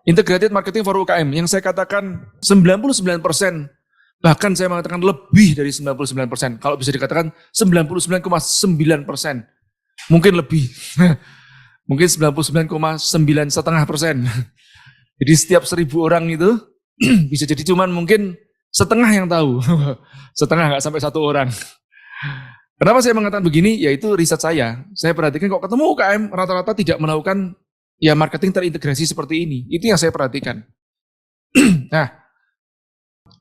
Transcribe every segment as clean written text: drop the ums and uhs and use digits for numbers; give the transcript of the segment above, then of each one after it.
Integrated marketing for UKM yang saya katakan 99%, bahkan saya mengatakan lebih dari 99%. Kalau bisa dikatakan 99,9%, mungkin lebih, mungkin 99,9,5%. Jadi setiap 1.000 orang itu bisa jadi cuman mungkin setengah yang tahu, setengah nggak sampai 1 orang. Kenapa saya mengatakan begini? Yaitu riset saya perhatikan kok ketemu UKM rata-rata tidak melakukan ya marketing terintegrasi seperti ini. Itu yang saya perhatikan. Nah,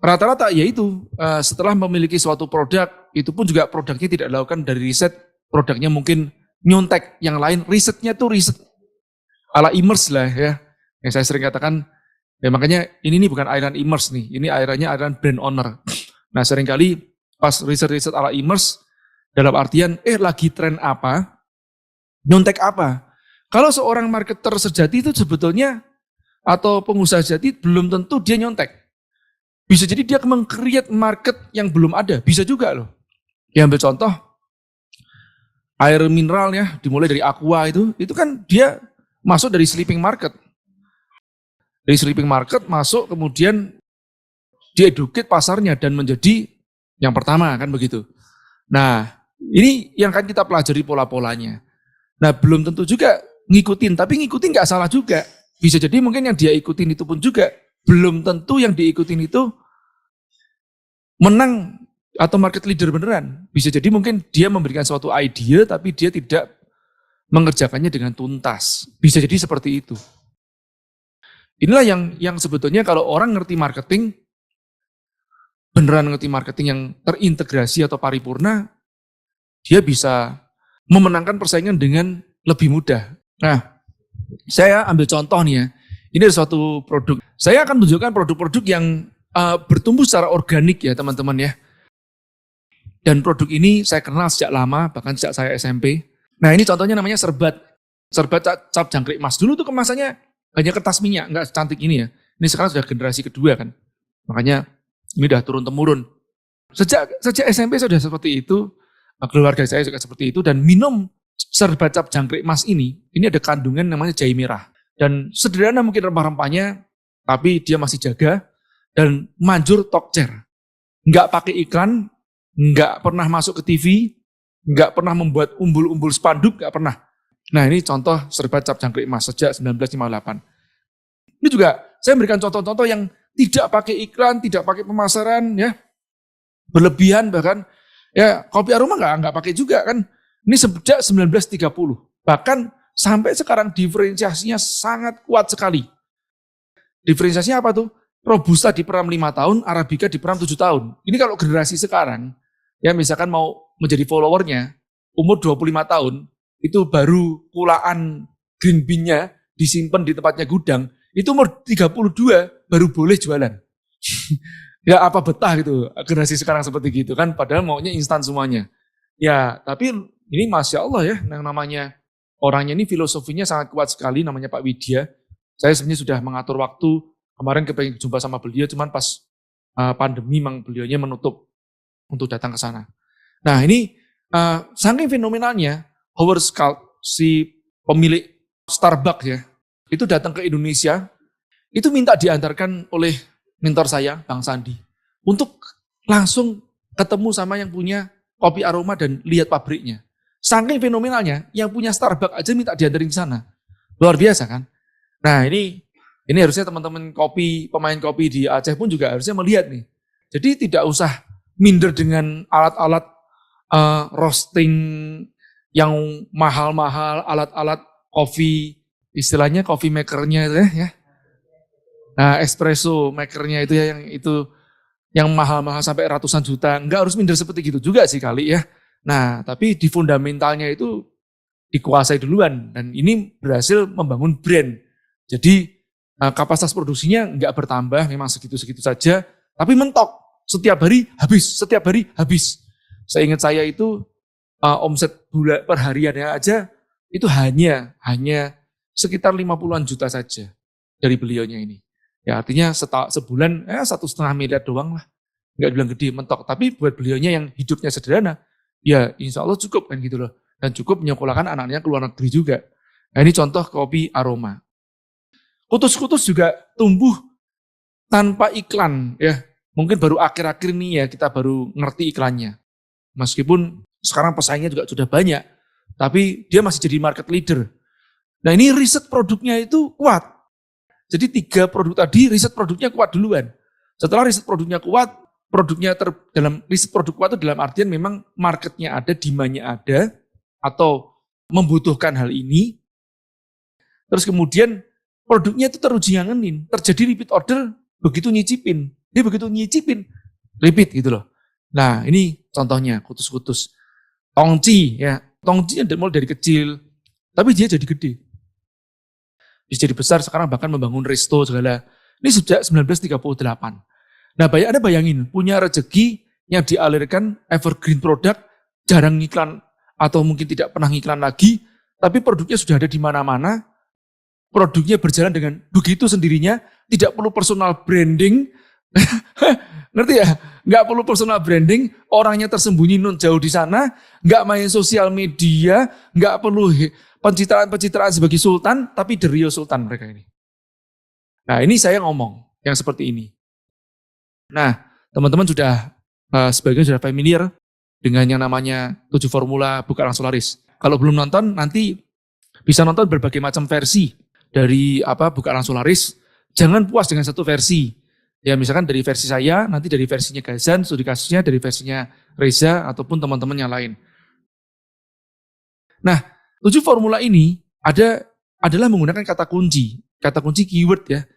rata-rata yaitu setelah memiliki suatu produk, itu pun juga produknya tidak dilakukan dari riset, produknya mungkin nyontek yang lain, risetnya tuh riset ala immerse lah ya. Yang saya sering katakan, ya makanya ini bukan airan immerse nih, ini airan brand owner. Nah seringkali pas riset-riset ala immerse, dalam artian lagi tren apa, nyontek apa. Kalau seorang marketer sejati itu sebetulnya, atau pengusaha sejati belum tentu dia nyontek. Bisa jadi dia meng-create market yang belum ada, bisa juga loh. Ya ambil contoh, air mineral ya, dimulai dari Aqua itu kan dia masuk dari sleeping market. Dari sleeping market masuk kemudian dieduket pasarnya dan menjadi yang pertama kan begitu. Nah ini yang kan kita pelajari pola-polanya. Nah belum tentu juga ngikutin, tapi ngikutin nggak salah juga. Bisa jadi mungkin yang dia ikutin itu pun juga belum tentu yang diikutin itu menang atau market leader beneran. Bisa jadi mungkin dia memberikan suatu ide tapi dia tidak mengerjakannya dengan tuntas. Bisa jadi seperti itu. Inilah yang sebetulnya kalau orang ngerti marketing, beneran ngerti marketing yang terintegrasi atau paripurna, dia bisa memenangkan persaingan dengan lebih mudah. Nah, saya ambil contoh nih ya, ini ada suatu produk. Saya akan tunjukkan produk-produk yang bertumbuh secara organik ya teman-teman ya. Dan produk ini saya kenal sejak lama, bahkan sejak saya SMP. Nah ini contohnya namanya serbat cap jangkrik emas. Dulu tuh kemasannya hanya kertas minyak, nggak cantik ini ya. Ini sekarang sudah generasi kedua kan. Makanya ini udah turun-temurun. Sejak SMP saya sudah seperti itu, keluarga saya juga seperti itu, dan minum serbat cap jangkrik emas ini ada kandungan namanya jahe merah. Dan sederhana mungkin rempah-rempahnya, tapi dia masih jaga, dan manjur tokcer. Nggak pakai iklan, nggak pernah masuk ke TV, nggak pernah membuat umbul-umbul spanduk, nggak pernah. Nah ini contoh serbat cap jangkrik emas sejak 1958. Ini juga saya memberikan contoh-contoh yang tidak pakai iklan, tidak pakai pemasaran, ya berlebihan bahkan. Ya kopi aroma nggak pakai juga kan. Ini sejak 1930. Bahkan sampai sekarang diferensiasinya sangat kuat sekali. Diferensiasinya apa tuh? Robusta diperam 5 tahun, Arabica diperam 7 tahun. Ini kalau generasi sekarang, ya misalkan mau menjadi followernya, umur 25 tahun, itu baru kulaan green bean-nya disimpan di tempatnya gudang, itu umur 32 baru boleh jualan. Ya apa betah gitu, generasi sekarang seperti gitu kan, padahal maunya instan semuanya. Ya tapi ini Masya Allah ya, yang namanya orangnya ini filosofinya sangat kuat sekali, namanya Pak Widya. Saya sebenarnya sudah mengatur waktu, kemarin kepengen jumpa sama beliau, cuman pas pandemi memang beliaunya menutup untuk datang ke sana. Nah ini saking fenomenalnya, Howard Schultz, si pemilik Starbucks ya, itu datang ke Indonesia, itu minta diantarkan oleh mentor saya, Bang Sandi, untuk langsung ketemu sama yang punya kopi aroma dan lihat pabriknya. Saking fenomenalnya, yang punya Starbucks aja minta diantarin ke sana. Luar biasa kan? Nah ini harusnya teman-teman pemain kopi di Aceh pun juga harusnya melihat nih. Jadi tidak usah minder dengan alat-alat roasting yang mahal-mahal, alat-alat kopi, istilahnya coffee makernya itu ya. Nah, espresso makernya itu ya yang mahal-mahal sampai ratusan juta. Enggak harus minder seperti gitu juga sih kali ya. Nah, tapi di fundamentalnya itu dikuasai duluan dan ini berhasil membangun brand. Jadi kapasitas produksinya enggak bertambah, memang segitu-segitu saja, tapi mentok. Setiap hari habis. Saya ingat saya itu omset bulan per hariannya aja itu hanya sekitar 50-an juta saja dari beliaunya ini. Ya artinya sebulan 1,5 miliar doang lah. Enggak bilang gede, mentok. Tapi buat beliaunya yang hidupnya sederhana, ya insya Allah cukup kan gitu loh. Dan cukup menyekolahkan anaknya ke luar negeri juga. Nah ini contoh kopi aroma. Kutus-kutus juga tumbuh tanpa iklan ya. Mungkin baru akhir-akhir ini ya kita baru ngerti iklannya. Meskipun sekarang pesaingnya juga sudah banyak, tapi dia masih jadi market leader. Nah ini riset produknya itu kuat. Jadi 3 produk tadi riset produknya kuat duluan. Setelah riset produknya kuat, dalam riset produk kuat itu dalam artian memang marketnya ada, demand-nya ada, atau membutuhkan hal ini. Terus kemudian produknya itu teruji ngangenin, terjadi repeat order begitu nyicipin. Dia begitu nyicipin, repeat gitu loh. Nah ini contohnya kutus-kutus. Tongci ya, Tongci mulai dari kecil, tapi dia jadi gede. Bisa jadi besar, sekarang bahkan membangun resto segala. Ini sejak 1938. Nah Anda bayangin, punya rezeki yang dialirkan evergreen product, jarang ngiklan atau mungkin tidak pernah ngiklan lagi, tapi produknya sudah ada di mana-mana, produknya berjalan dengan begitu sendirinya, tidak perlu personal branding, ngerti ya? Nggak perlu personal branding, orangnya tersembunyi jauh di sana, nggak main sosial media, nggak perlu pencitraan-pencitraan sebagai sultan, tapi the real sultan mereka ini. Nah ini saya ngomong yang seperti ini. Nah teman-teman sudah sebagian sudah familiar dengan yang namanya 7 formula Bukaran Solaris. Kalau belum nonton nanti bisa nonton berbagai macam versi dari Bukaran Solaris. Jangan puas dengan satu versi. Ya misalkan dari versi saya, nanti dari versinya Gazan, studi kasusnya dari versinya Reza ataupun teman-teman yang lain. Nah, 7 formula ini adalah menggunakan kata kunci keyword ya,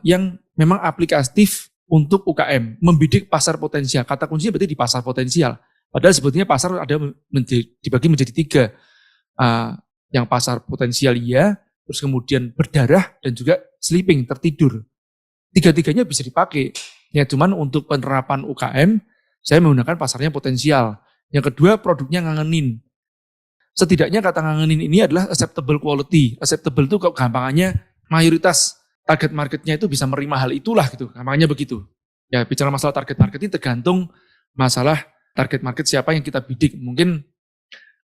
yang memang aplikatif untuk UKM, membidik pasar potensial. Kata kuncinya berarti di pasar potensial. Padahal sebetulnya pasar ada dibagi menjadi 3, yang pasar potensial ya, terus kemudian berdarah dan juga sleeping, tertidur. 3-tiganya bisa dipakai. Ya cuman untuk penerapan UKM, saya menggunakan pasarnya potensial. Yang kedua, produknya ngangenin. Setidaknya kata ngangenin ini adalah acceptable quality. Acceptable itu gampangannya mayoritas target marketnya itu bisa menerima hal itulah gitu. Gampangannya begitu. Ya bicara masalah target market ini tergantung masalah target market siapa yang kita bidik. Mungkin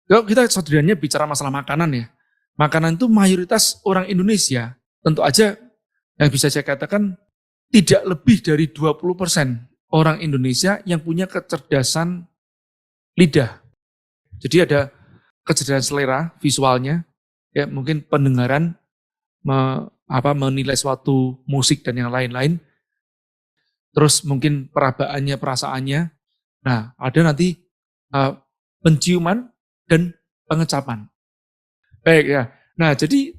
kalau kita saudaranya bicara masalah makanan ya. Makanan itu mayoritas orang Indonesia tentu aja yang bisa saya katakan tidak lebih dari 20% orang Indonesia yang punya kecerdasan lidah. Jadi ada kecerdasan selera visualnya, ya mungkin pendengaran, menilai suatu musik dan yang lain-lain. Terus mungkin perabaannya, perasaannya. Nah, ada nanti penciuman dan pengecapan. Baik ya. Nah, jadi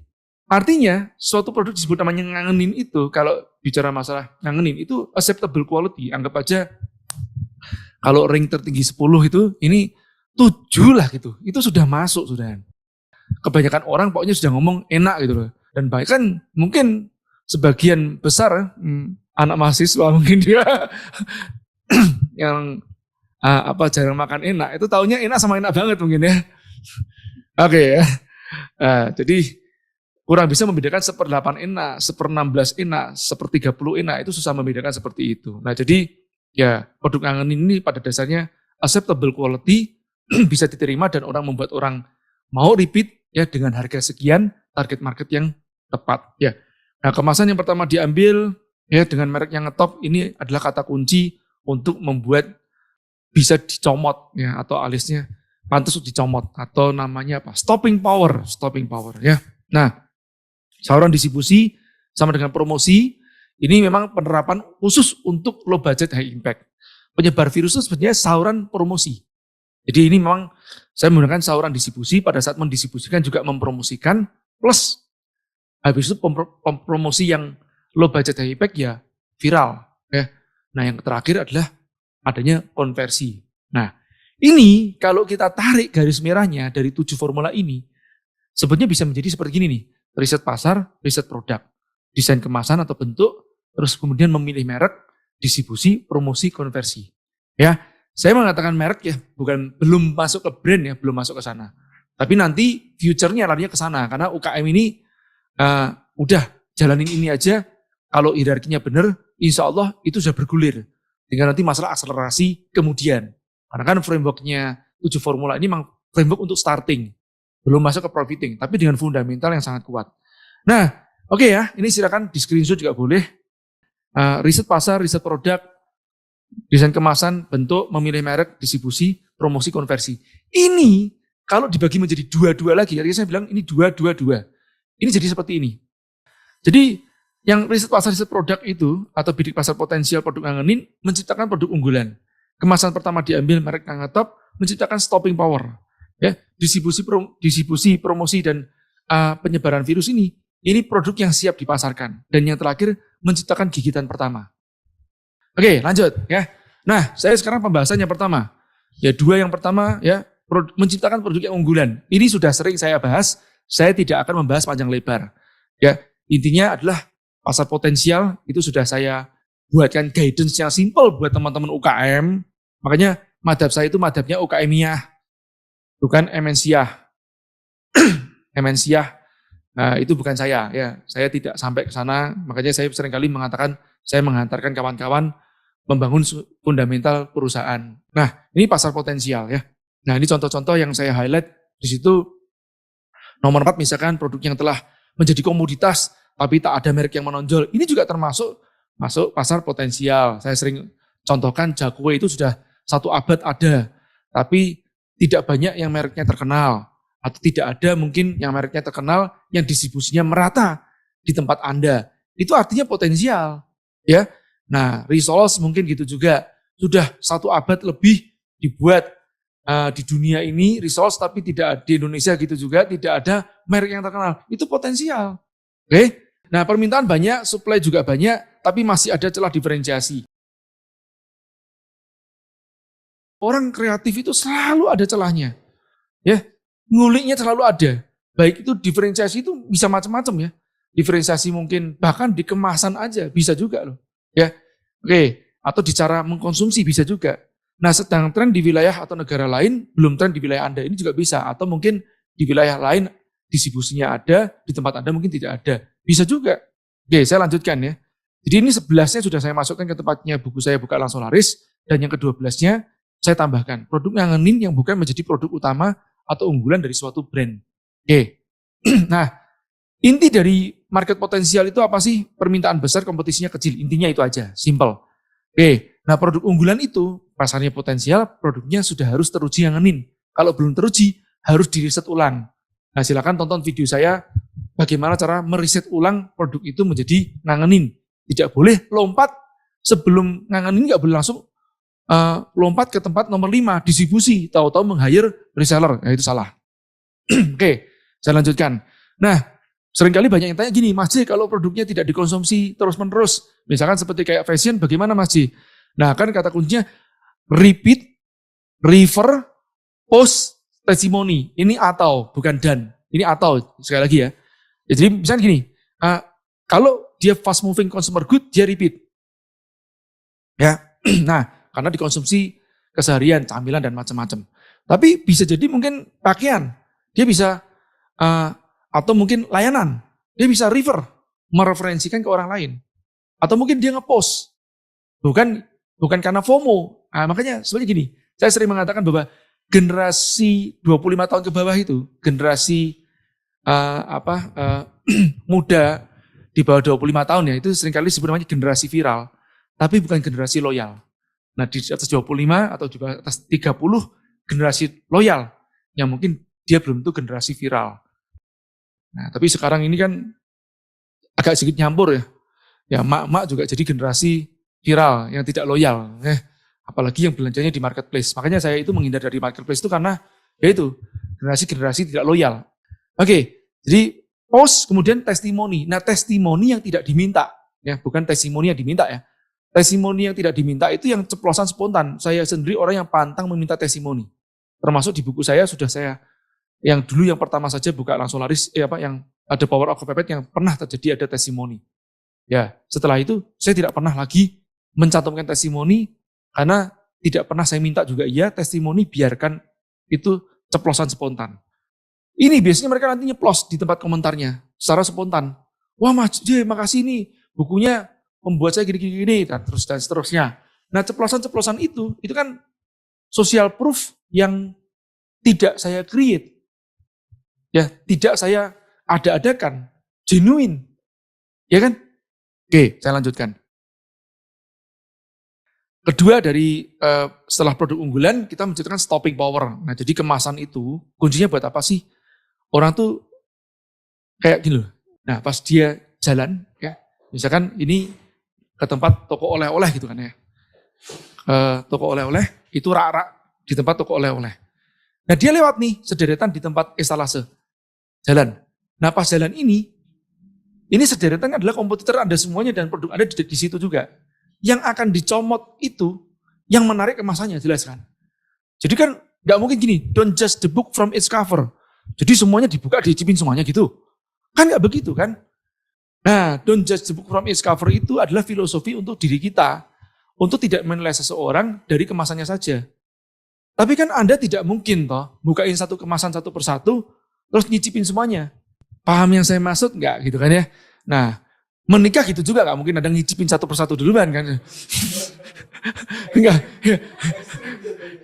artinya suatu produk disebut namanya ngangenin itu, kalau bicara masalah ngangenin itu acceptable quality. Anggap aja kalau ring tertinggi 10 itu, ini 7 lah gitu. Itu sudah masuk sudah. Kebanyakan orang pokoknya sudah ngomong enak gitu loh. Dan bahkan mungkin sebagian besar anak mahasiswa mungkin dia yang jarang makan enak, itu taunya enak sama enak banget mungkin ya. Oke ya. Jadi kurang bisa membedakan 1/8 enak, 1/16 enak, 1/30 enak, itu susah membedakan seperti itu. Nah jadi ya produk ngangenin ini pada dasarnya acceptable quality, bisa diterima dan membuat orang mau repeat ya dengan harga sekian, target market yang tepat ya. Nah kemasan yang pertama diambil ya dengan merek yang ngetop, ini adalah kata kunci untuk membuat bisa dicomot ya, atau alisnya pantas untuk dicomot, atau namanya apa? Stopping power ya. Nah, saluran distribusi sama dengan promosi, ini memang penerapan khusus untuk low budget high impact. Penyebar virus itu sebenarnya saluran promosi. Jadi ini memang saya menggunakan saluran distribusi, pada saat mendistribusikan juga mempromosikan, plus habis itu promosi yang low budget high impact ya viral ya. Nah yang terakhir adalah adanya konversi. Nah ini kalau kita tarik garis merahnya dari 7 formula ini, sebetulnya bisa menjadi seperti gini nih. Riset pasar, riset produk, desain kemasan atau bentuk, terus kemudian memilih merek, distribusi, promosi, konversi. Ya, saya mengatakan merek ya, belum masuk ke brand ya, belum masuk ke sana. Tapi nanti future-nya larinya ke sana, karena UKM ini udah jalanin ini aja, kalau hierarkinya benar, insya Allah itu sudah bergulir. Tinggal nanti masalah akselerasi kemudian. Karena kan framework-nya 7 formula ini memang framework untuk starting. Belum masuk ke profiting, tapi dengan fundamental yang sangat kuat. Nah, Oke ya, ini silakan di screenshot juga boleh. Riset pasar, riset produk, desain kemasan, bentuk, memilih merek, distribusi, promosi, konversi. Ini kalau dibagi menjadi dua-dua lagi, tadi saya bilang ini dua-dua-dua. Ini jadi seperti ini. Jadi yang riset pasar, riset produk itu, atau bidik pasar potensial produk ngangenin, menciptakan produk unggulan. Kemasan pertama diambil merek yang ngetop, menciptakan stopping power. Ya, distribusi, promosi, dan penyebaran virus ini produk yang siap dipasarkan. Dan yang terakhir, menciptakan gigitan pertama. Oke, lanjut ya. Nah, saya sekarang pembahasan yang pertama. Ya, dua yang pertama ya, menciptakan produk yang unggulan. Ini sudah sering saya bahas, saya tidak akan membahas panjang lebar. Ya, intinya adalah pasar potensial itu sudah saya buatkan guidance yang simple buat teman-teman UKM. Makanya madhab saya itu madhabnya UKMiyah, bukan MNCiyah. MNCiyah, nah, itu bukan saya. Ya, saya tidak sampai ke sana. Makanya saya seringkali mengatakan saya menghantarkan kawan-kawan membangun fundamental perusahaan. Nah, ini pasar potensial ya. Nah, ini contoh-contoh yang saya highlight di situ. Nomor 4 misalkan produk yang telah menjadi komoditas tapi tak ada merek yang menonjol. Ini juga termasuk masuk pasar potensial. Saya sering contohkan Jakwe itu sudah 1 abad ada, tapi tidak banyak yang mereknya terkenal. Atau tidak ada mungkin yang mereknya terkenal yang distribusinya merata di tempat Anda. Itu artinya potensial. Ya. Nah, Resource mungkin gitu juga. Sudah 1 abad lebih dibuat di dunia ini Resource, tapi tidak di Indonesia gitu juga, tidak ada merek yang terkenal. Itu potensial. Oke? Nah, permintaan banyak, supply juga banyak, tapi masih ada celah diferensiasi. Orang kreatif itu selalu ada celahnya. Ya, nguliknya selalu ada. Baik itu diferensiasi itu bisa macam-macam ya. Diferensiasi mungkin bahkan di kemasan aja bisa juga loh. Ya. Oke, atau di cara mengkonsumsi bisa juga. Nah, sedang tren di wilayah atau negara lain, belum tren di wilayah Anda, ini juga bisa. Atau mungkin di wilayah lain distribusinya ada, di tempat Anda mungkin tidak ada. Bisa juga. Oke, saya lanjutkan ya. Jadi ini 11-nya sudah saya masukkan ke tempatnya buku saya Buka Langsung Laris, dan yang ke-12-nya saya tambahkan produk ngangenin yang bukan menjadi produk utama atau unggulan dari suatu brand. Oke. Nah, inti dari market potensial itu apa sih? Permintaan besar, kompetisinya kecil. Intinya itu aja, simple. Oke. Nah, produk unggulan itu pasarnya potensial, produknya sudah harus teruji ngangenin. Kalau belum teruji, harus diriset ulang. Nah, silakan tonton video saya bagaimana cara meriset ulang produk itu menjadi ngangenin. Tidak boleh lompat sebelum ngangenin, nggak boleh langsung lompat ke tempat nomor 5, distribusi, tahu-tahu meng-hire reseller. Nah, itu salah. Oke, saya lanjutkan. Nah, seringkali banyak yang tanya gini, Mas J, kalau produknya tidak dikonsumsi terus-menerus, misalkan seperti kayak fashion, bagaimana Mas J? Nah, kan kata kuncinya repeat, refer, post, testimoni. Ini atau, bukan dan. Ini atau, sekali lagi ya. Jadi misalnya gini, kalau dia fast moving consumer good, dia repeat. Ya, nah, karena dikonsumsi keseharian, camilan dan macam-macam. Tapi bisa jadi mungkin pakaian, dia bisa atau mungkin layanan, dia bisa refer, mereferensikan ke orang lain. Atau mungkin dia ngepost, bukan karena FOMO. Nah, makanya sebenarnya gini, saya sering mengatakan bahwa generasi 25 tahun ke bawah itu, generasi muda di bawah 25 tahun ya, itu seringkali disebut namanya generasi viral, tapi bukan generasi loyal. Nah, di atas 25 atau juga atas 30 generasi loyal yang mungkin dia belum tentu generasi viral. Nah, tapi sekarang ini kan agak sedikit nyampur ya. Ya, mak-mak juga jadi generasi viral yang tidak loyal. Apalagi yang belanjanya di marketplace. Makanya saya itu menghindar dari marketplace itu karena yaitu generasi-generasi tidak loyal. Oke, jadi post kemudian testimoni. Nah, testimoni yang tidak diminta, ya bukan testimoni yang diminta ya. Testimoni yang tidak diminta itu yang ceplosan spontan. Saya sendiri orang yang pantang meminta testimoni. Termasuk di buku saya sudah saya yang dulu yang pertama saja Buka Langsung Laris, yang ada Power of Kepepet yang pernah terjadi ada testimoni. Ya, setelah itu saya tidak pernah lagi mencantumkan testimoni karena tidak pernah saya minta juga testimoni, biarkan itu ceplosan spontan. Ini biasanya mereka nanti nyeplos di tempat komentarnya secara spontan. Wah Mas J, makasih nih bukunya membuat saya gini-gini dan terus dan seterusnya. Nah, ceplosan-ceplosan itu kan social proof yang tidak saya create. Ya, tidak saya ada-adakan, genuine. Ya kan? Oke, saya lanjutkan. Kedua dari setelah produk unggulan, kita menciptakan stopping power. Nah, jadi kemasan itu kuncinya buat apa sih? Orang tuh kayak gini loh. Nah, pas dia jalan, ya, misalkan ini ke tempat toko oleh-oleh gitu kan ya. Toko oleh-oleh itu rak-rak di tempat toko oleh-oleh. Nah, dia lewat nih sederetan di tempat etalase jalan. Nah, pas jalan ini sederetan adalah kompetitor Anda semuanya dan produk Anda di situ juga. Yang akan dicomot itu yang menarik kemasannya, jelas kan? Jadi kan nggak mungkin gini, don't judge the book from its cover. Jadi semuanya dibuka, diicipin semuanya gitu. Kan nggak begitu kan? Nah, don't judge the book from its cover itu adalah filosofi untuk diri kita. Untuk tidak menilai seseorang dari kemasannya saja. Tapi kan Anda tidak mungkin toh bukain satu kemasan satu persatu, terus nyicipin semuanya. Paham yang saya maksud nggak gitu kan ya? Nah, menikah gitu juga nggak mungkin ada ngicipin satu persatu duluan kan? Enggak.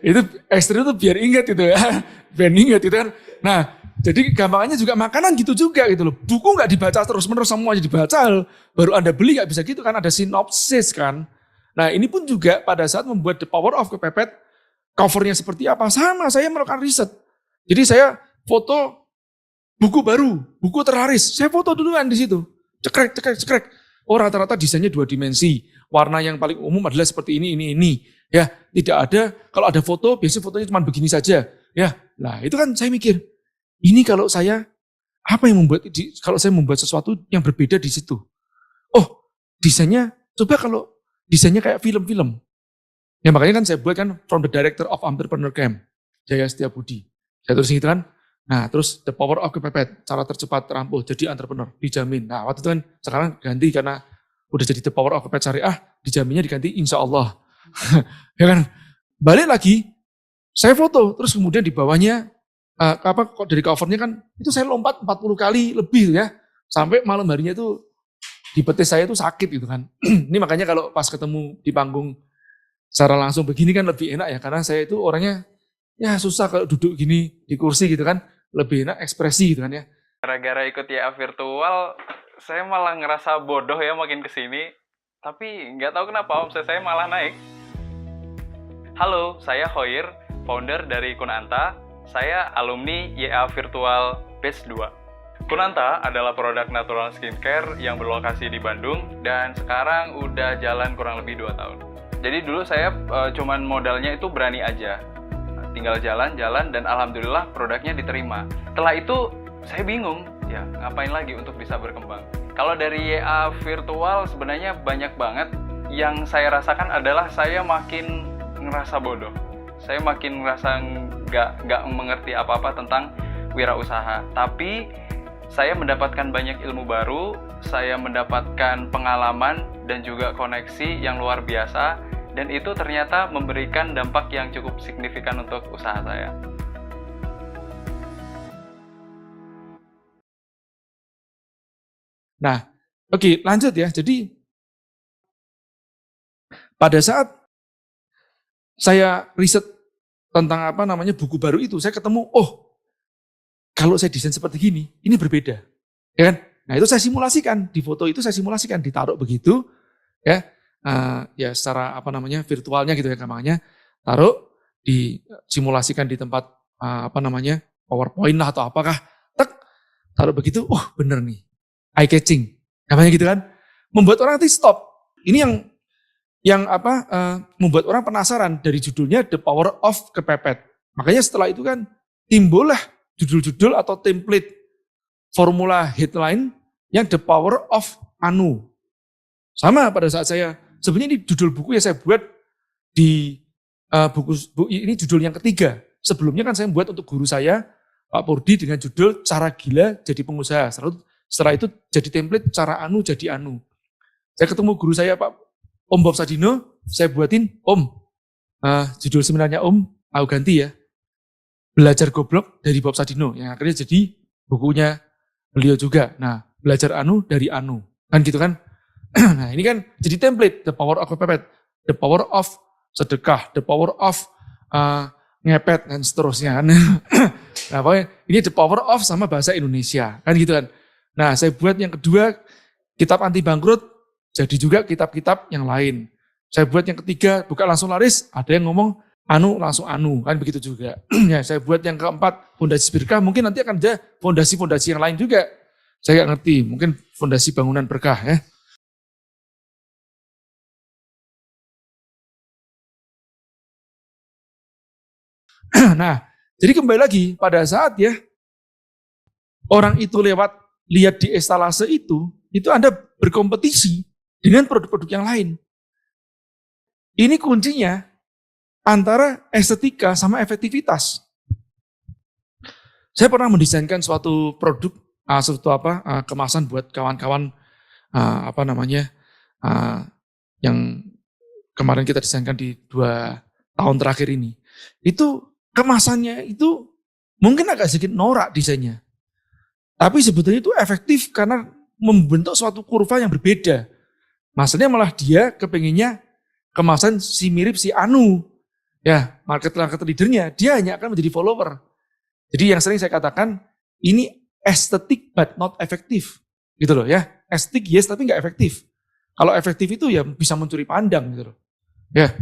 Itu ekstrim itu biar ingat itu ya, biar ingat itu kan. Nah, jadi gampangannya juga makanan gitu juga gitu loh. Buku nggak dibaca terus-menerus semuanya dibaca, baru Anda beli nggak bisa gitu kan, ada sinopsis kan. Nah, ini pun juga pada saat membuat The Power of Kepepet, covernya seperti apa, sama saya melakukan riset. Jadi saya foto buku baru, buku terlaris, saya foto duluan di situ. Cekrek. Oh, rata-rata desainnya 2 dimensi. Warna yang paling umum adalah seperti ini. Ya, tidak ada, kalau ada foto, biasanya fotonya cuma begini saja. Ya, nah itu kan saya mikir, ini kalau saya, apa yang membuat, kalau saya membuat sesuatu yang berbeda di situ. Oh, desainnya, coba kalau desainnya kayak film-film. Ya makanya kan saya buat kan from the director of entrepreneur camp, Jaya Setiabudi. Saya tulis gitu kan. Nah terus the power of Kepepet, cara tercepat terampil jadi entrepreneur, dijamin. Nah waktu itu kan sekarang ganti karena udah jadi the power of Kepepet syariah, dijaminnya diganti insya Allah. Ya kan. Balik lagi, saya foto, terus kemudian di bawahnya, dari covernya kan, itu saya lompat 40 kali lebih ya. Sampai malam harinya itu, di betis saya itu sakit gitu kan. Ini makanya kalau pas ketemu di panggung secara langsung begini kan lebih enak ya, karena saya itu orangnya ya susah kalau duduk gini di kursi gitu kan, lebih enak ekspresi gitu kan ya. Gara-gara ikut YA virtual, saya malah ngerasa bodoh ya makin kesini, tapi nggak tahu kenapa omset saya malah naik. Halo, saya Hoir, founder dari Kunanta. Saya alumni YA Virtual Batch 2. Kunanta adalah produk natural skincare yang berlokasi di Bandung dan sekarang udah jalan kurang lebih 2 tahun. Jadi dulu saya cuman modalnya itu berani aja. Tinggal jalan-jalan dan alhamdulillah produknya diterima. Setelah itu saya bingung, ya ngapain lagi untuk bisa berkembang. Kalau dari YA virtual sebenarnya banyak banget. Yang saya rasakan adalah saya makin ngerasa bodoh. Saya makin ngerasa nggak mengerti apa-apa tentang wirausaha. Tapi saya mendapatkan banyak ilmu baru, saya mendapatkan pengalaman dan juga koneksi yang luar biasa, dan itu ternyata memberikan dampak yang cukup signifikan untuk usaha saya. Nah, oke, lanjut ya. Jadi pada saat saya riset tentang buku baru itu, saya ketemu, oh, kalau saya desain seperti gini, ini berbeda, ya kan? Nah itu saya simulasikan di foto itu, saya simulasikan ditaruh begitu, ya, ya secara virtualnya gitu ya namanya, taruh disimulasikan di tempat PowerPoint lah atau apakah, taruh begitu, oh bener nih, eye catching, namanya gitu kan, membuat orang nanti stop. Ini yang membuat orang penasaran dari judulnya The Power of Kepepet. Makanya setelah itu kan timbullah judul-judul atau template formula headline yang The Power of Anu. Sama pada saat saya, sebenarnya ini judul buku yang saya buat di ini judul yang ketiga. Sebelumnya kan saya buat untuk guru saya, Pak Purdi, dengan judul Cara Gila Jadi Pengusaha. Setelah itu jadi template Cara Anu Jadi Anu. Saya ketemu guru saya Pak Om Bob Sadino, saya buatin Om, judul sebenarnya Om, aku ganti ya. Belajar Goblok dari Bob Sadino, yang akhirnya jadi bukunya beliau juga. Nah, Belajar Anu dari Anu, kan gitu kan. Nah ini kan jadi template, The Power of Kepepet, The Power of Sedekah, The Power of ngepet, dan seterusnya. Nah pokoknya ini The Power of sama bahasa Indonesia, kan gitu kan. Nah saya buat yang kedua, kitab anti bangkrut, jadi juga kitab-kitab yang lain. Saya buat yang ketiga, buka langsung laris, ada yang ngomong anu langsung anu, kan begitu juga. Ya, saya buat yang keempat, fondasi berkah, mungkin nanti akan ada fondasi-fondasi yang lain juga. Saya nggak ngerti, mungkin fondasi bangunan berkah ya. Nah, jadi kembali lagi pada saat ya orang itu lihat di estalase itu Anda berkompetisi dengan produk-produk yang lain. Ini kuncinya antara estetika sama efektivitas. Saya pernah mendesainkan suatu produk, kemasan buat kawan-kawan yang kemarin kita desainkan di 2 tahun terakhir ini. Itu kemasannya itu mungkin agak sedikit norak desainnya. Tapi sebetulnya itu efektif karena membentuk suatu kurva yang berbeda. Maksudnya malah dia kepenginnya kemasan mirip si Anu. Ya, market leadernya, dia hanya akan menjadi follower. Jadi yang sering saya katakan, ini estetik but not efektif. Gitu loh ya. Estetik yes tapi nggak efektif. Kalau efektif itu ya bisa mencuri pandang gitu loh. Ya.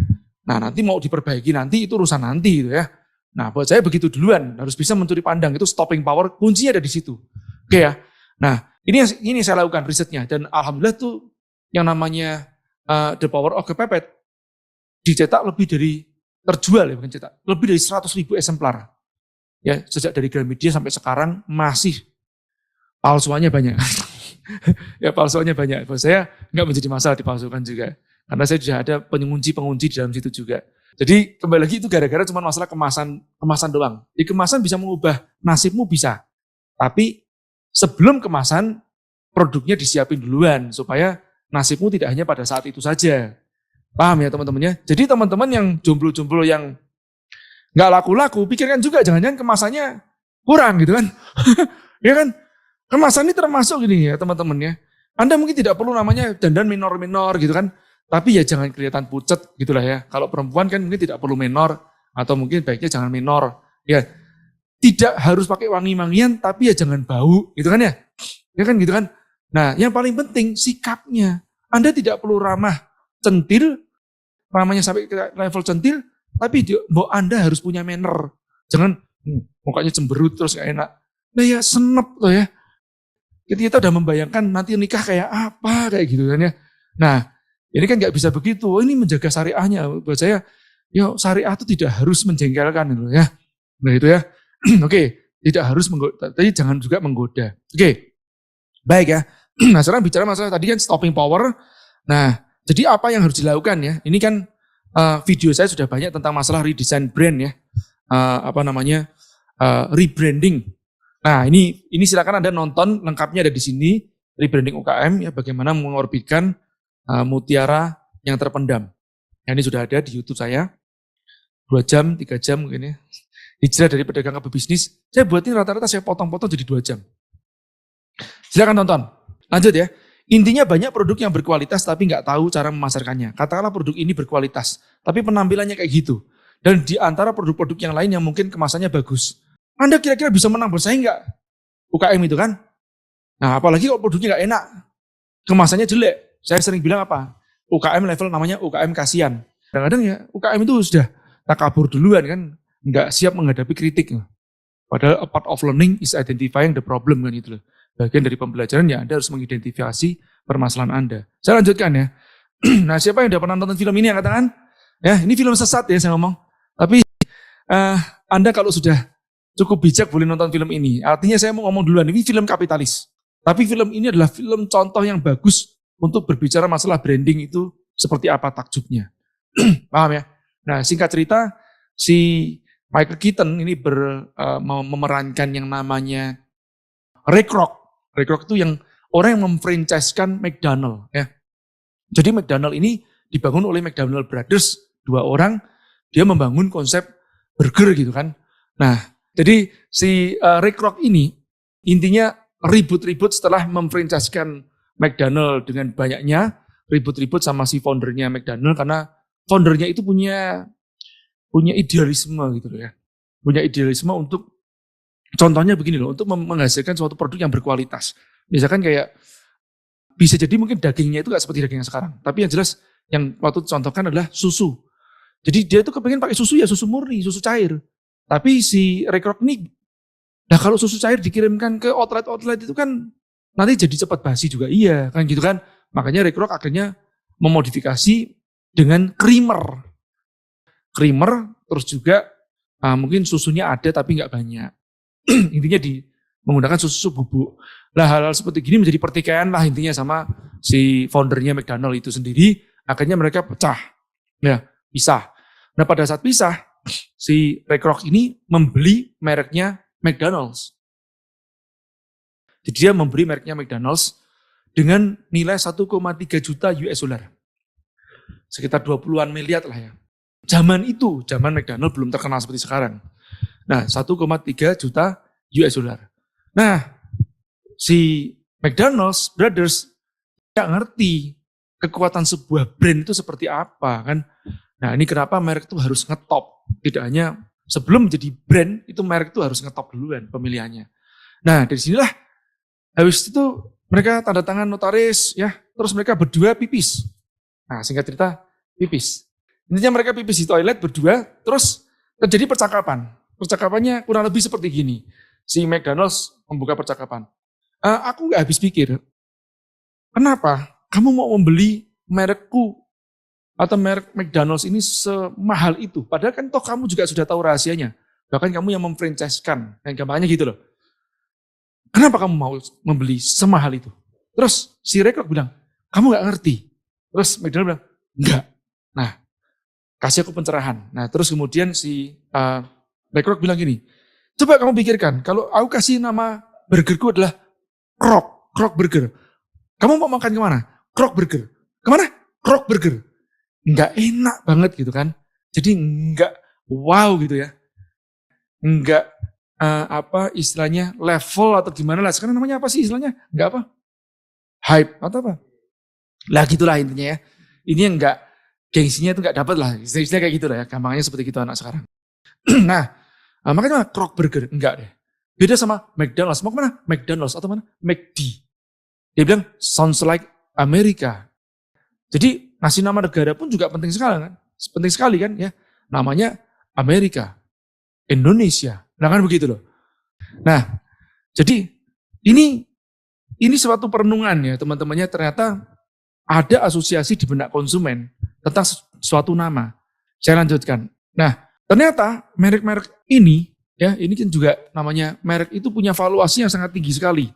Nah, nanti mau diperbaiki nanti itu urusan nanti gitu ya. Nah, buat saya begitu duluan, harus bisa mencuri pandang, itu stopping power, kuncinya ada di situ. Oke ya. Nah, ini saya lakukan risetnya dan alhamdulillah tuh yang namanya The Power of Kepepet dicetak terjual ya, bukan cetak, lebih dari 100.000 eksemplar. Ya, sejak dari Gramedia sampai sekarang masih palsuannya banyak. Ya, palsuannya banyak. Buat saya nggak menjadi masalah dipalsukan juga. Karena saya sudah ada pengunci di dalam situ juga. Jadi kembali lagi itu gara-gara cuma masalah kemasan doang. Di kemasan bisa mengubah nasibmu bisa. Tapi sebelum kemasan produknya disiapin duluan supaya nasibmu tidak hanya pada saat itu saja. Paham ya teman-temannya? Jadi teman-teman yang jomblo-jomblo yang nggak laku-laku, pikirkan juga jangan-jangan kemasannya kurang gitu kan. Ya kan? Kemasan ini termasuk gini ya teman-teman ya. Anda mungkin tidak perlu namanya dandan minor-minor gitu kan. Tapi ya jangan kelihatan pucet gitulah ya. Kalau perempuan kan mungkin tidak perlu minor atau mungkin baiknya jangan minor. Ya, tidak harus pakai wangi-wangian tapi ya jangan bau gitu kan ya. Ya kan gitu kan. Nah, yang paling penting sikapnya. Anda tidak perlu ramah centil, ramahnya sampai ke level centil, tapi Anda harus punya manner. Jangan mukanya cemberut terus gak enak. Nah ya senep tuh ya. Kita udah membayangkan nanti nikah kayak apa kayak gitu kan ya. Nah, ini kan nggak bisa begitu. Ini menjaga syariahnya. Buat saya, ya syariah itu tidak harus menjengkelkan gitu ya. Nah itu ya. Oke, tidak harus menggoda, tapi jangan juga menggoda. Oke, baik ya. Nah sekarang bicara masalah tadi kan stopping power. Nah, jadi apa yang harus dilakukan ya? Ini kan video saya sudah banyak tentang masalah redesign brand ya. Rebranding. Nah ini silakan Anda nonton lengkapnya ada di sini. Rebranding UKM ya, bagaimana mengorbitkan mutiara yang terpendam. Ya, ini sudah ada di YouTube saya. 2 jam, 3 jam mungkin ya. Hijrah dari pedagang ke bisnis. Saya buat ini rata-rata saya potong-potong jadi 2 jam. Silakan tonton. Lanjut ya. Intinya banyak produk yang berkualitas tapi nggak tahu cara memasarkannya. Katakanlah produk ini berkualitas, tapi penampilannya kayak gitu. Dan di antara produk-produk yang lain yang mungkin kemasannya bagus. Anda kira-kira bisa menang bersaing nggak? UKM itu kan. Nah apalagi kalau produknya nggak enak. Kemasannya jelek. Saya sering bilang apa? UKM level namanya UKM kasihan. Kadang-kadang ya UKM itu sudah takabur duluan kan. Nggak siap menghadapi kritik. Padahal a part of learning is identifying the problem kan itu loh. Bagian dari pembelajaran ya Anda harus mengidentifikasi permasalahan Anda. Saya lanjutkan ya. Nah siapa yang udah pernah nonton film ini yang katakan? Ya ini film sesat ya saya ngomong. Tapi Anda kalau sudah cukup bijak boleh nonton film ini. Artinya saya mau ngomong duluan, ini film kapitalis. Tapi film ini adalah film contoh yang bagus untuk berbicara masalah branding itu seperti apa takjubnya. Paham ya? Nah singkat cerita, si Michael Keaton ini memerankan yang namanya Ray Kroc. Ray Kroc itu yang orang yang memfranchise-kan McDonald ya. Jadi McDonald ini dibangun oleh McDonald Brothers, 2 orang, dia membangun konsep burger gitu kan. Nah, jadi si Ray Kroc ini intinya ribut-ribut setelah memfranchise-kan McDonald dengan banyaknya, ribut-ribut sama si foundernya McDonald karena foundernya itu punya idealisme gitu loh ya. Punya idealisme untuk contohnya begini loh, untuk menghasilkan suatu produk yang berkualitas. Misalkan kayak bisa jadi mungkin dagingnya itu gak seperti daging yang sekarang. Tapi yang jelas yang waktu contohkan adalah susu. Jadi dia itu kepengen pakai susu ya susu murni, susu cair. Tapi si Ray Kroc ini, nah kalau susu cair dikirimkan ke outlet itu kan nanti jadi cepat basi juga. Iya kan gitu kan. Makanya Ray Kroc akhirnya memodifikasi dengan creamer. Creamer terus juga mungkin susunya ada tapi nggak banyak. Intinya menggunakan susu bubuk. Nah hal-hal seperti gini menjadi pertikaian lah intinya sama si foundernya McDonald itu sendiri. Akhirnya mereka pecah, ya pisah. Nah pada saat pisah, si Ray Kroc ini membeli mereknya McDonald's. Jadi dia membeli mereknya McDonald's dengan nilai 1,3 juta US dollar. Sekitar 20-an miliar lah ya. Zaman itu, zaman McDonald belum terkenal seperti sekarang. Nah, 1,3 juta US dollar. Nah, si McDonald's Brothers tidak ngerti kekuatan sebuah brand itu seperti apa kan. Nah, ini kenapa merek itu harus ngetop. Tidak hanya sebelum menjadi brand, itu merek itu harus ngetop duluan pemilihannya. Nah, dari sinilah habis itu mereka tanda tangan notaris ya, terus mereka berdua pipis. Nah, singkat cerita pipis. Intinya mereka pipis di toilet berdua, terus terjadi percakapan. Percakapannya kurang lebih seperti gini. Si McDonald's membuka percakapan. Aku nggak habis pikir, kenapa kamu mau membeli merekku atau merek McDonald's ini semahal itu? Padahal kan toh kamu juga sudah tahu rahasianya. Bahkan kamu yang memfranchise-kan. Yang gampangnya gitu loh. Kenapa kamu mau membeli semahal itu? Terus si Ray Kroc bilang, kamu gak ngerti. Terus McDonald bilang, enggak. Nah, kasih aku pencerahan. Nah, terus kemudian si Ray Kroc bilang gini, coba kamu pikirkan, kalau aku kasih nama burgerku adalah Kroc Burger. Kamu mau makan kemana? Kroc Burger. Kemana? Kroc Burger. Enggak enak banget gitu kan. Jadi enggak wow gitu ya. Enggak istilahnya level atau gimana lah. Sekarang namanya apa sih istilahnya? Enggak apa? Hype atau apa? Lah gitulah intinya ya. Ini yang enggak, gengsinya itu enggak dapat lah. Istilahnya kayak gitu lah ya. Gampangnya seperti gitu anak sekarang. Nah, makanya Kroc Burger. Enggak deh. Beda sama McDonald's. Mau kemana? McDonald's atau mana? McD. Dia bilang, sounds like America. Jadi ngasih nama negara pun juga penting sekali kan. Penting sekali kan ya. Namanya Amerika. Indonesia. Nah kan begitu loh. Nah, jadi ini suatu perenungan ya teman-temannya, ternyata ada asosiasi di benak konsumen tentang suatu nama. Saya lanjutkan. Nah, ternyata merek-merek ini ya, ini kan juga namanya merek itu punya valuasi yang sangat tinggi sekali.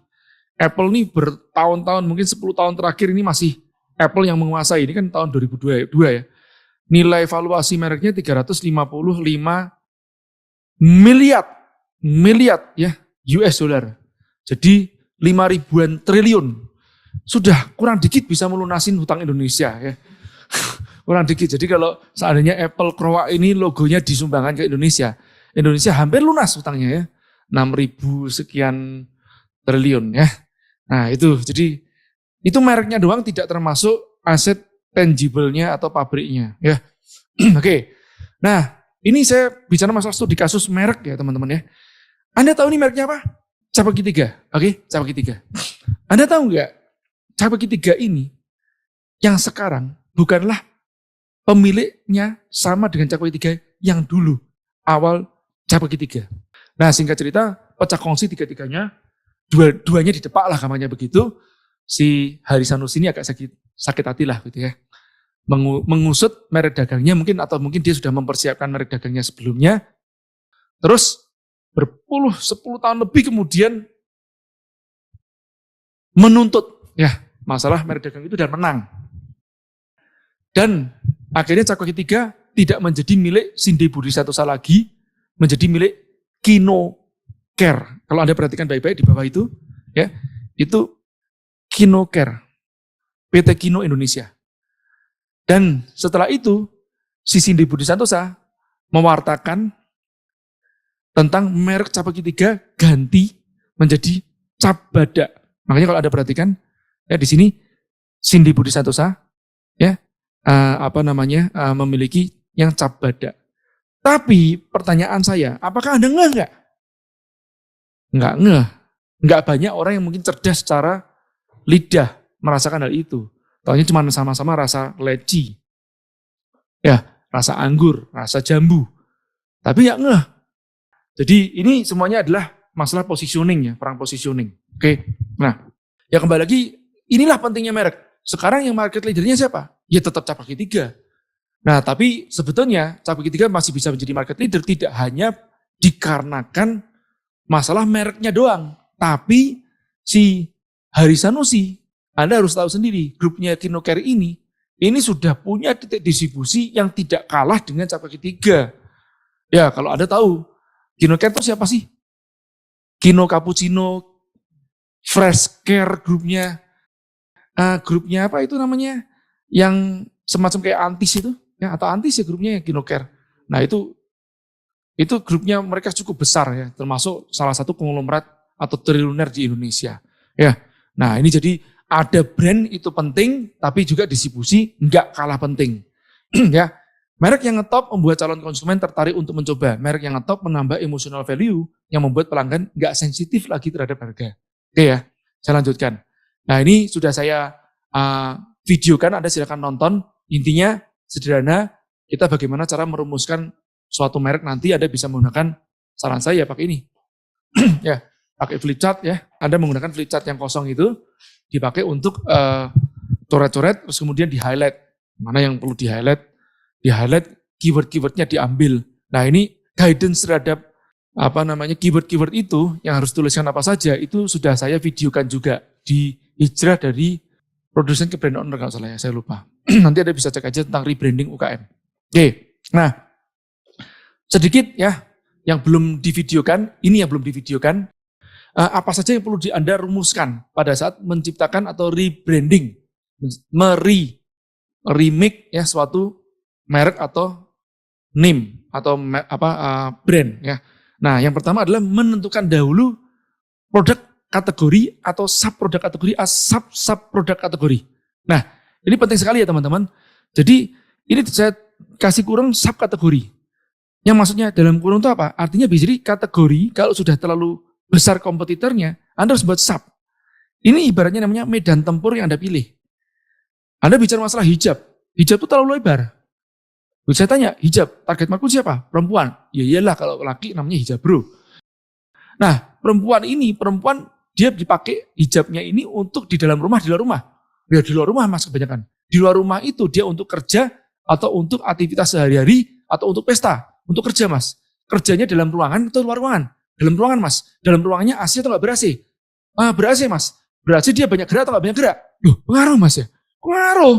Apple nih bertahun-tahun, mungkin 10 tahun terakhir ini masih Apple yang menguasai. Ini kan tahun 2002 ya. Nilai valuasi mereknya 355 miliar ya US dollar. Jadi 5.000-an triliun. Sudah kurang dikit bisa melunasin hutang Indonesia ya. Kurang dikit. Jadi kalau seandainya Apple Kroa ini logonya disumbangkan ke Indonesia, Indonesia hampir lunas hutangnya ya. 6.000 sekian triliun ya. Nah itu, jadi itu mereknya doang, tidak termasuk aset tangible-nya atau pabriknya ya. Oke. Nah, ini saya bicara masalah studi kasus merek ya teman-teman ya. Anda tahu ini mereknya apa? Capaki 3. Oke, Capaki 3. Anda tahu nggak? Capaki 3 ini yang sekarang bukanlah pemiliknya sama dengan Capaki 3 yang dulu awal Capaki 3. Nah, singkat cerita, pecah kongsi tiga-tiganya, dua-duanya didepak lah namanya begitu. Si Haris Sanusi ini agak sakit hati lah gitu ya. Mengusut merek dagangnya mungkin, atau mungkin dia sudah mempersiapkan merek dagangnya sebelumnya. Terus 10 tahun lebih kemudian menuntut ya masalah merek dagang itu dan menang. Dan akhirnya Capaki 3 tidak menjadi milik Cindy Budi Santosa lagi, menjadi milik Kino Care. Kalau Anda perhatikan baik-baik di bawah itu ya, itu Kino Care, PT Kino Indonesia. Dan setelah itu, si Cindy Budi Santosa mewartakan tentang merek Capaki 3 ganti menjadi Cabada. Makanya kalau Anda perhatikan, ya di sini Cindy Budi Santosa ya memiliki yang Cabada. Tapi pertanyaan saya, apakah Anda nggak? Nggak. Nggak banyak orang yang mungkin cerdas secara lidah merasakan hal itu. Taunya cuma sama-sama rasa leci. Ya, rasa anggur, rasa jambu. Tapi ya ngeh. Jadi ini semuanya adalah masalah positioning ya, perang positioning. Oke. Nah, ya kembali lagi, inilah pentingnya merek. Sekarang yang market leadernya siapa? Ya tetap Cap Kaki Tiga. Nah, tapi sebetulnya Cap Kaki Tiga masih bisa menjadi market leader tidak hanya dikarenakan masalah mereknya doang. Tapi si Haris Sanusi, Anda harus tahu sendiri, grupnya KinoCare ini sudah punya titik distribusi yang tidak kalah dengan Cap Kaki Tiga. Ya, kalau Anda tahu, KinoCare itu siapa sih? Kino Cappuccino, Fresh Care grupnya apa itu namanya? Yang semacam kayak Antis itu, ya atau Antis ya grupnya KinoCare. Nah, itu grupnya mereka cukup besar ya, termasuk salah satu konglomerat atau triliuner di Indonesia. Ya. Nah, ini jadi ada brand itu penting, tapi juga distribusi nggak kalah penting. Ya. Merek yang ngetop membuat calon konsumen tertarik untuk mencoba. Merek yang ngetop menambah emotional value yang membuat pelanggan nggak sensitif lagi terhadap harga. Oke ya, saya lanjutkan. Nah, ini sudah saya videokan, Anda silakan nonton. Intinya sederhana, kita bagaimana cara merumuskan suatu merek nanti Anda bisa menggunakan, saran saya pakai ini. Ya, pakai flipchart ya. Anda menggunakan flipchart yang kosong itu dipakai untuk coret-coret terus kemudian di-highlight. Mana yang perlu di-highlight keyword-keywordnya diambil. Nah, ini guidance terhadap keyword-keyword itu yang harus tuliskan apa saja itu sudah saya videokan juga di Hijrah dari produsen ke brand owner kalau salah ya, saya lupa. Nanti Anda bisa cek aja tentang rebranding UKM. Oke. Nah, sedikit ya yang belum divideokan, ini yang belum divideokan. Apa saja yang perlu Anda rumuskan pada saat menciptakan atau rebranding, remake ya suatu merek atau name atau brand ya. Nah, yang pertama adalah menentukan dahulu produk kategori atau sub produk kategori, sub produk kategori. Nah, ini penting sekali ya teman-teman. Jadi ini saya kasih kurung sub kategori. Yang maksudnya dalam kurung itu apa? Artinya bisa jadi kategori kalau sudah terlalu besar kompetitornya, Anda harus buat sub. Ini ibaratnya namanya medan tempur yang Anda pilih. Anda bicara masalah hijab. Hijab itu terlalu lebar. Saya tanya, hijab, target market siapa? Perempuan. Ya iyalah kalau laki namanya hijab bro. Nah, perempuan dia dipakai hijabnya ini untuk di dalam rumah, di luar rumah. Ya di luar rumah mas kebanyakan. Di luar rumah itu dia untuk kerja atau untuk aktivitas sehari-hari atau untuk pesta. Untuk kerja mas. Kerjanya dalam ruangan atau luar ruangan? Dalam ruangan mas. Dalam ruangannya AC atau nggak ber-AC? Ber-AC mas. Berarti dia banyak gerak atau nggak banyak gerak? Loh, pengaruh mas ya? Pengaruh.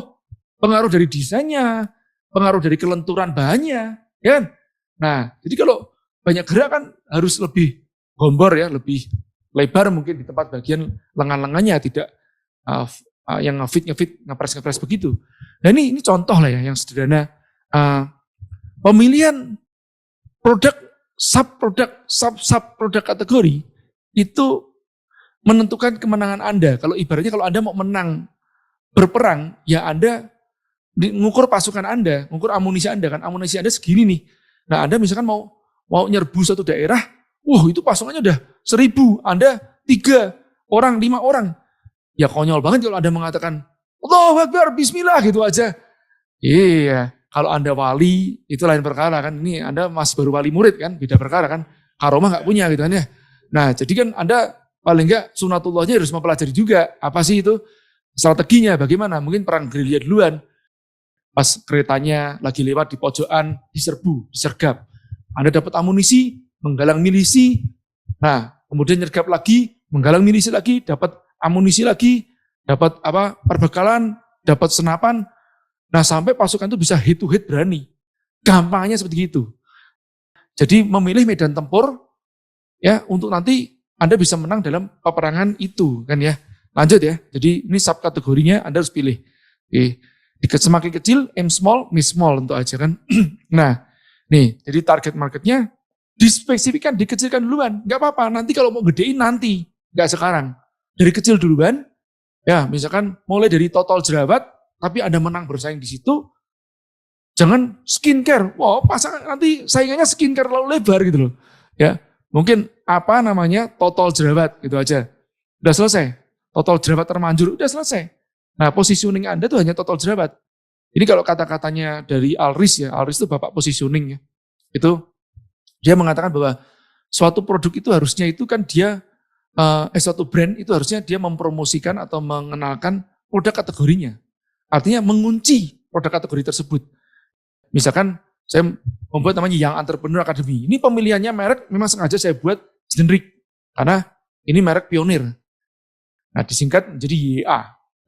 Pengaruh dari desainnya. Pengaruh dari kelenturan bahannya, ya kan? Nah, jadi kalau banyak gerak kan harus lebih gombor ya, lebih lebar mungkin di tempat bagian lengan-lengannya, tidak yang ngepres begitu. Nah ini contoh lah ya yang sederhana. Pemilihan produk, sub produk kategori itu menentukan kemenangan Anda. Kalau ibaratnya kalau Anda mau menang berperang, ya Anda ngukur pasukan Anda, ngukur amunisi Anda kan, amunisi Anda segini nih. Nah Anda misalkan mau nyerbu satu daerah, itu pasukannya udah 1.000, Anda 3 orang, 5 orang. Ya konyol banget kalau Anda mengatakan, Allahu Akbar, Bismillah gitu aja. Iya, kalau Anda wali, itu lain perkara kan. Ini Anda masih baru wali murid kan, beda perkara kan. Karomah gak punya gitu kan ya. Nah jadi kan Anda paling enggak sunatullahnya harus mempelajari juga. Apa sih itu strateginya, bagaimana? Mungkin perang gerilya duluan. Pas keretanya lagi lewat di pojokan, disergap. Anda dapat amunisi, menggalang milisi. Nah, kemudian nyergap lagi, menggalang milisi lagi, dapat amunisi lagi, dapat perbekalan, dapat senapan. Nah, sampai pasukan itu bisa head to head berani. Gampangnya seperti itu. Jadi memilih medan tempur ya untuk nanti Anda bisa menang dalam peperangan itu kan ya. Lanjut ya. Jadi ini sub kategorinya Anda harus pilih. Oke. Semakin kecil, aim small, miss small tentu aja kan. Nah, nih, jadi target marketnya dispesifikan, dikecilkan duluan. Nggak apa-apa, nanti kalau mau gedein nanti, nggak sekarang. Dari kecil duluan, ya misalkan mulai dari total jerawat, tapi Anda menang bersaing di situ, jangan skincare. Pasangan nanti saingannya skincare terlalu lebar gitu loh. Ya, mungkin total jerawat gitu aja. Udah selesai. Total jerawat termanjur, udah selesai. Nah, positioning Anda itu hanya total jerawat. Ini kalau kata-katanya dari Alris ya, Alris itu bapak positioning ya. Itu dia mengatakan bahwa suatu produk itu harusnya itu kan dia, suatu brand itu harusnya dia mempromosikan atau mengenalkan produk kategorinya. Artinya mengunci produk kategori tersebut. Misalkan saya membuat namanya Young Entrepreneur Academy. Ini pemilihannya merek memang sengaja saya buat generik. Karena ini merek pionir. Nah, disingkat menjadi YA.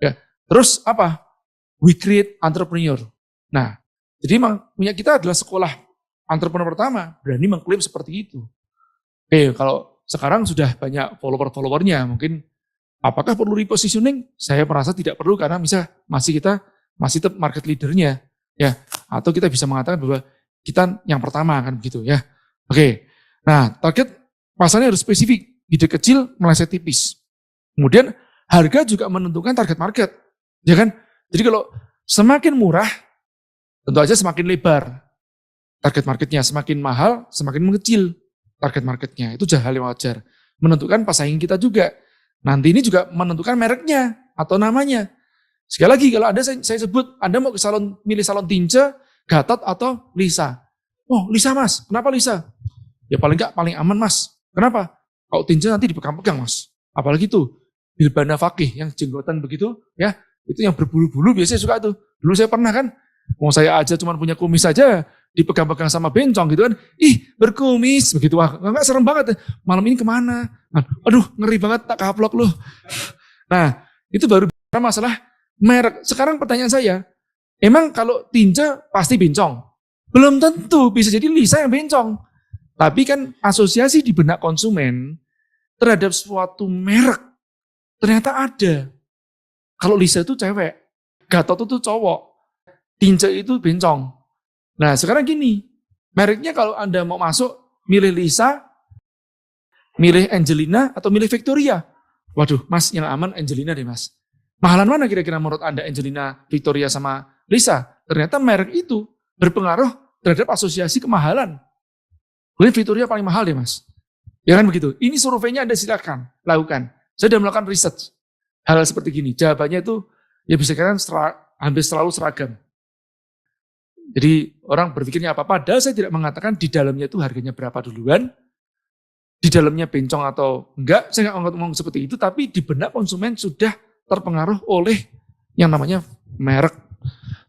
Ya. Terus apa? We Create Entrepreneur. Nah, jadi memang punya kita adalah sekolah entrepreneur pertama, berani mengklaim seperti itu. Oke, kalau sekarang sudah banyak follower-followernya, mungkin apakah perlu repositioning? Saya merasa tidak perlu karena kita masih tetap market leadernya, ya. Atau kita bisa mengatakan bahwa kita yang pertama kan begitu ya. Oke. Nah, target pasarnya harus spesifik, ide kecil meleset tipis. Kemudian harga juga menentukan target market, ya kan? Jadi kalau semakin murah, tentu aja semakin lebar target marketnya, semakin mahal, semakin mengecil target marketnya. Itu hal yang wajar. Menentukan pesaing kita juga. Nanti ini juga menentukan mereknya atau namanya. Sekali lagi, kalau Anda saya sebut, Anda mau ke milih salon tinja, Gatot atau Lisa. Oh, Lisa mas. Kenapa Lisa? Ya paling enggak, paling aman mas. Kenapa? Kalau tinja nanti dipegang-pegang mas. Apalagi tuh, Bilbana Fakih yang jenggotan begitu, ya itu yang berbulu-bulu biasanya suka tuh. Dulu saya pernah kan, mau saya aja cuma punya kumis saja, dipegang-pegang sama bencong gitu kan. Ih, berkumis begitu. Wah, enggak serem banget. Malam ini kemana? Aduh, ngeri banget tak kaplok loh. Nah, itu baru masalah merek. Sekarang pertanyaan saya, emang kalau tinja pasti bencong? Belum tentu, bisa jadi Lisa yang bencong. Tapi kan asosiasi di benak konsumen terhadap suatu merek ternyata ada. Kalau Lisa itu cewek, Gatot itu cowok, tinja itu bencong. Nah sekarang gini, mereknya kalau Anda mau masuk, milih Lisa, milih Angelina, atau milih Victoria. Waduh mas, yang aman Angelina deh mas. Mahalan mana kira-kira menurut Anda Angelina, Victoria, sama Lisa? Ternyata merek itu berpengaruh terhadap asosiasi kemahalan. Mungkin Victoria paling mahal deh mas. Ya kan begitu. Ini surveinya Anda silakan lakukan. Saya sudah melakukan riset. Hal seperti gini. Jawabannya itu ya bisa katakan hampir selalu seragam. Jadi orang berpikirnya apa? Padahal saya tidak mengatakan di dalamnya itu harganya berapa duluan. Di dalamnya bencong atau enggak. Saya nggak ngomong seperti itu. Tapi di benak konsumen sudah terpengaruh oleh yang namanya merek.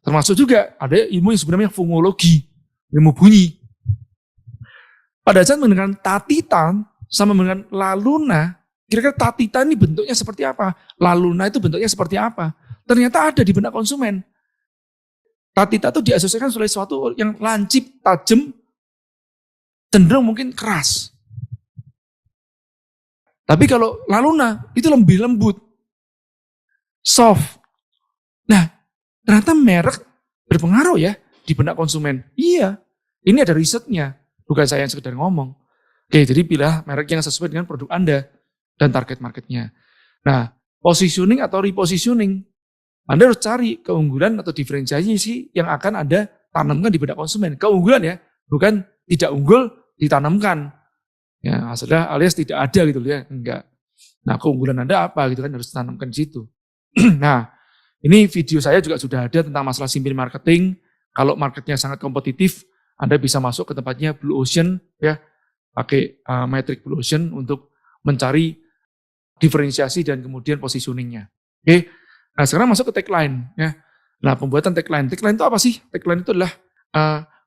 Termasuk juga ada ilmu yang sebenarnya fungologi, ilmu bunyi. Pada saat menggunakan Tatita sama dengan Laluna, kira-kira Tatita ini bentuknya seperti apa? Laluna itu bentuknya seperti apa? Ternyata ada di benak konsumen. Tatita itu diasosiasikan oleh sesuatu yang lancip, tajam, cenderung mungkin keras. Tapi kalau Laluna itu lebih lembut, soft. Nah, ternyata merek berpengaruh ya di benak konsumen. Iya, ini ada risetnya, bukan saya yang sekedar ngomong. Oke, jadi pilih merek yang sesuai dengan produk Anda dan target marketnya. Nah, positioning atau repositioning, Anda harus cari keunggulan atau diferensiasi yang akan Anda tanamkan di benak konsumen. Keunggulan ya, bukan tidak unggul ditanamkan. Ya, alias tidak ada gitu ya, enggak. Nah, keunggulan Anda apa gitu kan harus ditanamkan di situ. Nah, ini video saya juga sudah ada tentang masalah simple marketing. Kalau marketnya sangat kompetitif, Anda bisa masuk ke tempatnya Blue Ocean ya, pakai metric Blue Ocean untuk mencari diferensiasi dan kemudian positioningnya. Oke, nah sekarang masuk ke tagline ya. Nah pembuatan tagline itu apa sih? Tagline itu adalah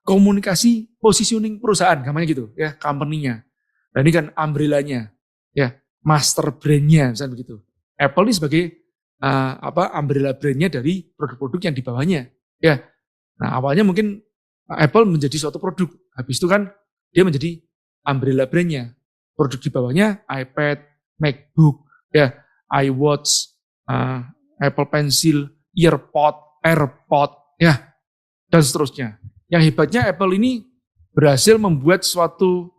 komunikasi positioning perusahaan, namanya gitu ya, company-nya. Dan ini kan umbrella-nya, ya, master brand-nya, misalnya begitu. Apple ini sebagai umbrella brand-nya dari produk-produk yang di bawahnya, ya. Nah awalnya mungkin Apple menjadi suatu produk, habis itu kan dia menjadi umbrella brand-nya. Produk di bawahnya iPad, MacBook, ya, iWatch, Apple Pencil, EarPod, AirPod, ya, dan seterusnya. Yang hebatnya Apple ini berhasil membuat suatu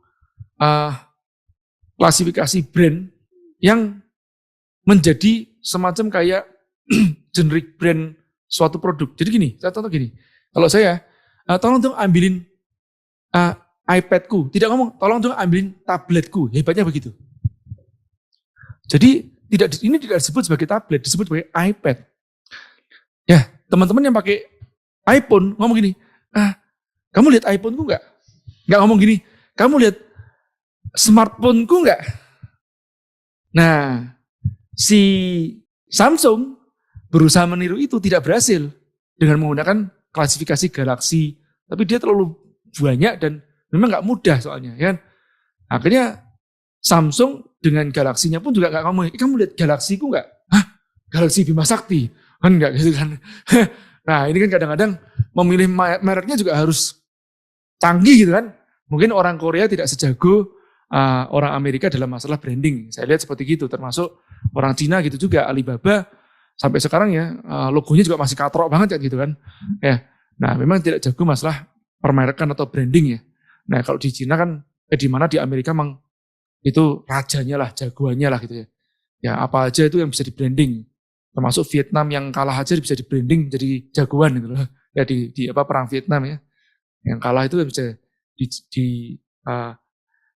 klasifikasi brand yang menjadi semacam kayak generic brand suatu produk. Jadi gini, saya contoh gini, kalau saya, tolong dong ambilin iPadku, tidak ngomong, tolong dong ambilin tabletku, hebatnya begitu. Jadi ini tidak disebut sebagai tablet, disebut sebagai iPad. Ya, teman-teman yang pakai iPhone ngomong gini, kamu lihat iPhone-ku nggak? Nggak ngomong gini, kamu lihat smartphone-ku nggak? Nah, si Samsung berusaha meniru itu, tidak berhasil dengan menggunakan klasifikasi galaksi. Tapi dia terlalu banyak dan memang nggak mudah soalnya, ya kan? Akhirnya Samsung dengan galaksinya pun juga nggak ngomong, kamu lihat galaksiku nggak? Hah? Galaksi Bima Sakti? Kan nggak gitu kan? Nah ini kan kadang-kadang memilih mereknya juga harus canggih gitu kan? Mungkin orang Korea tidak sejago orang Amerika dalam masalah branding. Saya lihat seperti gitu, termasuk orang Cina gitu juga. Alibaba sampai sekarang ya logonya juga masih katrok banget ya gitu kan? Ya, nah memang tidak jago masalah permerekan atau branding ya. Nah kalau di Cina kan, di mana di Amerika memang itu rajanya lah, jagoannya lah gitu ya. Ya apa aja itu yang bisa di branding. Termasuk Vietnam yang kalah aja bisa di branding jadi jagoan gitu loh. Ya di perang Vietnam ya. Yang kalah itu bisa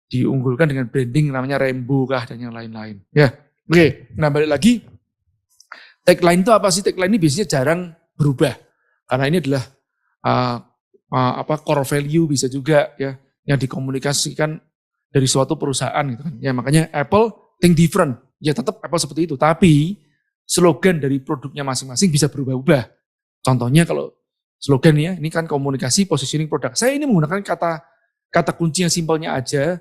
diunggulkan dengan branding namanya Rainbow kah dan yang lain-lain. Ya. Oke, nah balik lagi. Tagline itu apa sih? Tagline ini biasanya jarang berubah. Karena ini adalah core value bisa juga ya yang dikomunikasikan dari suatu perusahaan gitu kan. Ya makanya Apple think different. Ya tetap Apple seperti itu, tapi slogan dari produknya masing-masing bisa berubah-ubah. Contohnya kalau slogan ya, ini kan komunikasi positioning produk. Saya ini menggunakan kata kunci yang simpelnya aja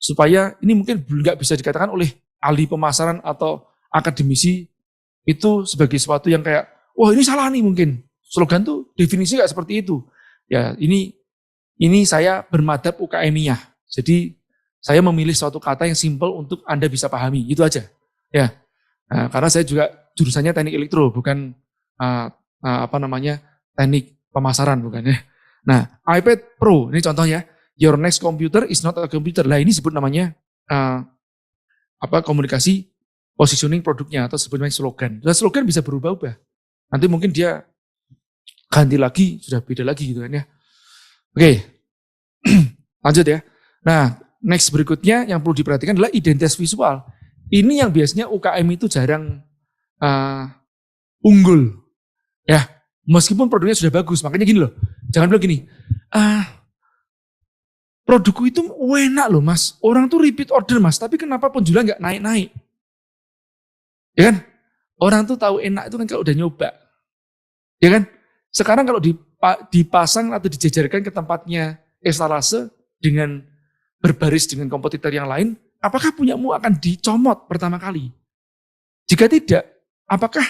supaya ini mungkin nggak bisa dikatakan oleh ahli pemasaran atau akademisi itu sebagai sesuatu yang kayak wah ini salah nih mungkin. Slogan tuh definisi nggak seperti itu. Ya ini saya bermadhab UKM-iyah. Jadi saya memilih suatu kata yang simpel untuk Anda bisa pahami, itu aja. Ya, nah, karena saya juga jurusannya teknik elektro, bukan teknik pemasaran bukan ya. Nah, iPad Pro ini contohnya, your next computer is not a computer. Lah ini sebut namanya komunikasi positioning produknya atau sebutnya slogan. Dan slogan bisa berubah-ubah. Nanti mungkin dia ganti lagi, sudah beda lagi gitu kan ya. Oke, lanjut ya. Nah, next berikutnya yang perlu diperhatikan adalah identitas visual. Ini yang biasanya UKM itu jarang unggul. Ya, meskipun produknya sudah bagus. Makanya gini loh, jangan bilang gini, produkku itu enak loh mas, orang tuh repeat order mas, tapi kenapa penjualan nggak naik-naik? Ya kan, orang tuh tahu enak itu kan kalau udah nyoba. Ya kan, sekarang kalau dipasang atau dijajarkan ke tempatnya etalase dengan berbaris dengan kompetitor yang lain, apakah punyamu akan dicomot pertama kali? Jika tidak, apakah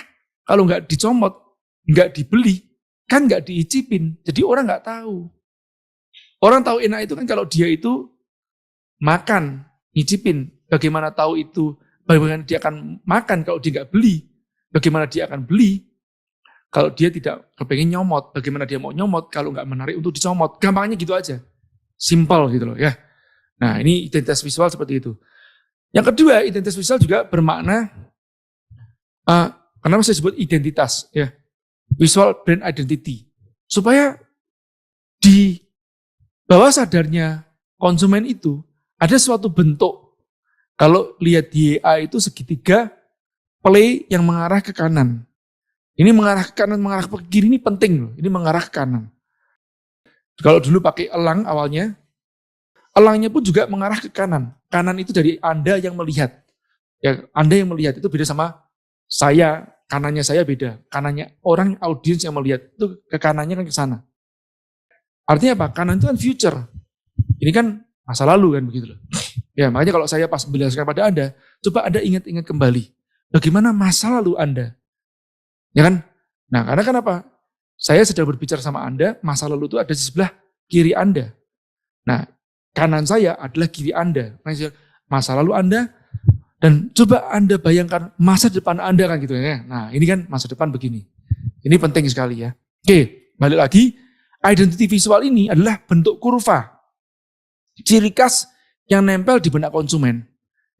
kalau nggak dicomot, nggak dibeli, kan nggak diicipin, jadi orang nggak tahu. Orang tahu enak itu kan kalau dia itu makan, nyicipin. Bagaimana tahu itu, bagaimana dia akan makan kalau dia nggak beli? Bagaimana dia akan beli kalau dia tidak kepengen nyomot? Bagaimana dia mau nyomot kalau nggak menarik untuk dicomot? Gampangnya gitu aja. Simple gitu loh ya. Nah ini identitas visual seperti itu. Yang kedua, identitas visual juga bermakna, kenapa saya sebut identitas ya, visual brand identity. Supaya di bawah sadarnya konsumen itu ada suatu bentuk. Kalau lihat di YA itu segitiga play yang mengarah ke kanan. Ini mengarah ke kanan, mengarah ke kiri ini penting loh. Ini mengarah ke kanan. Kalau dulu pakai elang awalnya, elangnya pun juga mengarah ke kanan. Kanan itu dari Anda yang melihat. Ya, Anda yang melihat itu beda sama saya, kanannya saya beda. Kanannya orang audiens yang melihat itu ke kanannya kan ke sana. Artinya apa? Kanan itu kan future. Ini kan masa lalu kan begitu loh. Ya, makanya kalau saya pas menjelaskan pada Anda, coba Anda ingat-ingat kembali. Bagaimana masa lalu Anda? Ya kan? Nah, karena kenapa? Saya sedang berbicara sama Anda, masa lalu itu ada di sebelah kiri Anda. Nah, kanan saya adalah kiri Anda. Masa lalu Anda, dan coba Anda bayangkan masa depan Anda kan gitu ya. Nah, ini kan masa depan begini. Ini penting sekali ya. Oke, balik lagi. Identity visual ini adalah bentuk kurva. Ciri khas yang nempel di benak konsumen.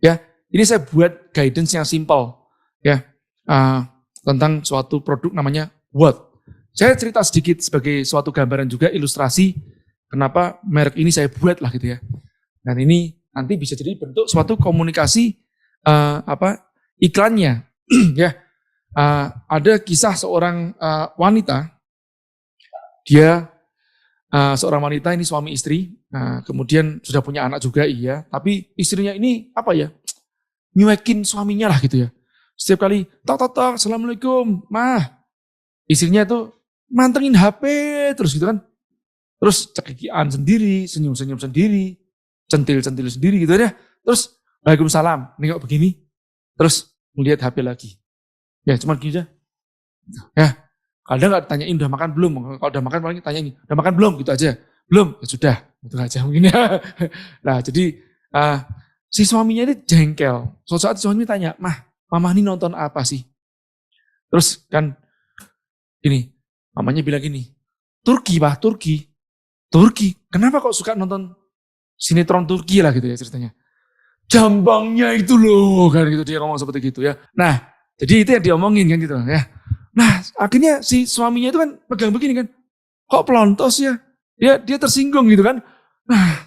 Ya, ini saya buat guidance yang simple. Ya, tentang suatu produk namanya What. Saya cerita sedikit sebagai suatu gambaran juga ilustrasi kenapa merek ini saya buat lah gitu ya. Dan ini nanti bisa jadi bentuk suatu komunikasi iklannya ya. ada kisah seorang wanita, dia seorang wanita ini suami istri, kemudian sudah punya anak juga iya, tapi istrinya ini apa ya, nyuekin suaminya lah gitu ya. Setiap kali, tok, assalamualaikum, mah. Istrinya tuh mantengin HP terus gitu kan. Terus cekikian sendiri, senyum-senyum sendiri, centil-centil sendiri gitu ya. Terus, waalaikumsalam, nengok begini, terus melihat HP lagi. Ya cuma gini aja. Ya, kadang nggak ditanyain udah makan belum. Kalau udah makan paling tanyain, udah makan belum gitu aja. Belum, ya sudah, gitu aja mungkin ya. Nah jadi si suaminya ini jengkel. Suatu saat suaminya tanya, mama ini nonton apa sih? Terus kan gini, mamanya bilang gini, Turki, kenapa kok suka nonton sinetron Turki lah gitu ya ceritanya. Jambangnya itu loh, kan gitu dia ngomong seperti gitu ya. Nah, jadi itu yang diomongin kan gitu ya. Nah, akhirnya si suaminya itu kan pegang begini kan, kok pelontos ya? Dia tersinggung gitu kan. Nah,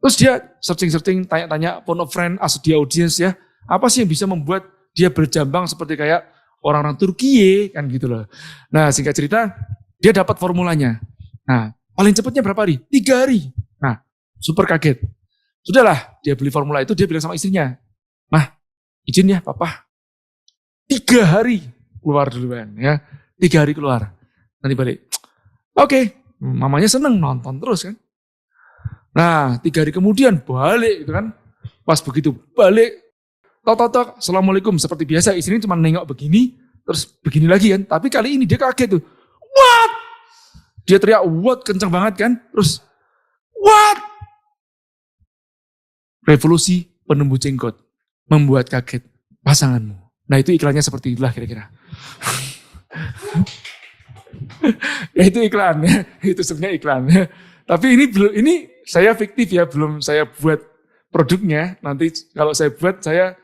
terus dia searching, tanya-tanya phone a friend, ask the audience ya. Apa sih yang bisa membuat dia berjambang seperti kayak orang-orang Turki kan gitu loh. Nah, singkat cerita, dia dapat formulanya. Nah, paling cepatnya berapa hari? 3 hari. Nah, super kaget. Sudahlah, dia beli formula itu, dia bilang sama istrinya, Mah, izin ya papa. 3 hari keluar duluan ya. 3 hari keluar. Nanti balik. Oke, mamanya seneng nonton terus kan. Nah, 3 hari kemudian balik gitu kan. Pas begitu balik, tok, assalamualaikum. Seperti biasa istrinya cuma nengok begini, terus begini lagi kan. Tapi kali ini dia kaget tuh. What? Dia teriak, what? Kencang banget kan. Terus, what? Revolusi penumbuh jenggot membuat kaget pasanganmu. Nah itu iklannya seperti itulah kira-kira. Ya itu iklan ya. Itu sebenarnya iklan ya. Tapi ini saya fiktif ya, belum saya buat produknya. Nanti kalau saya buat saya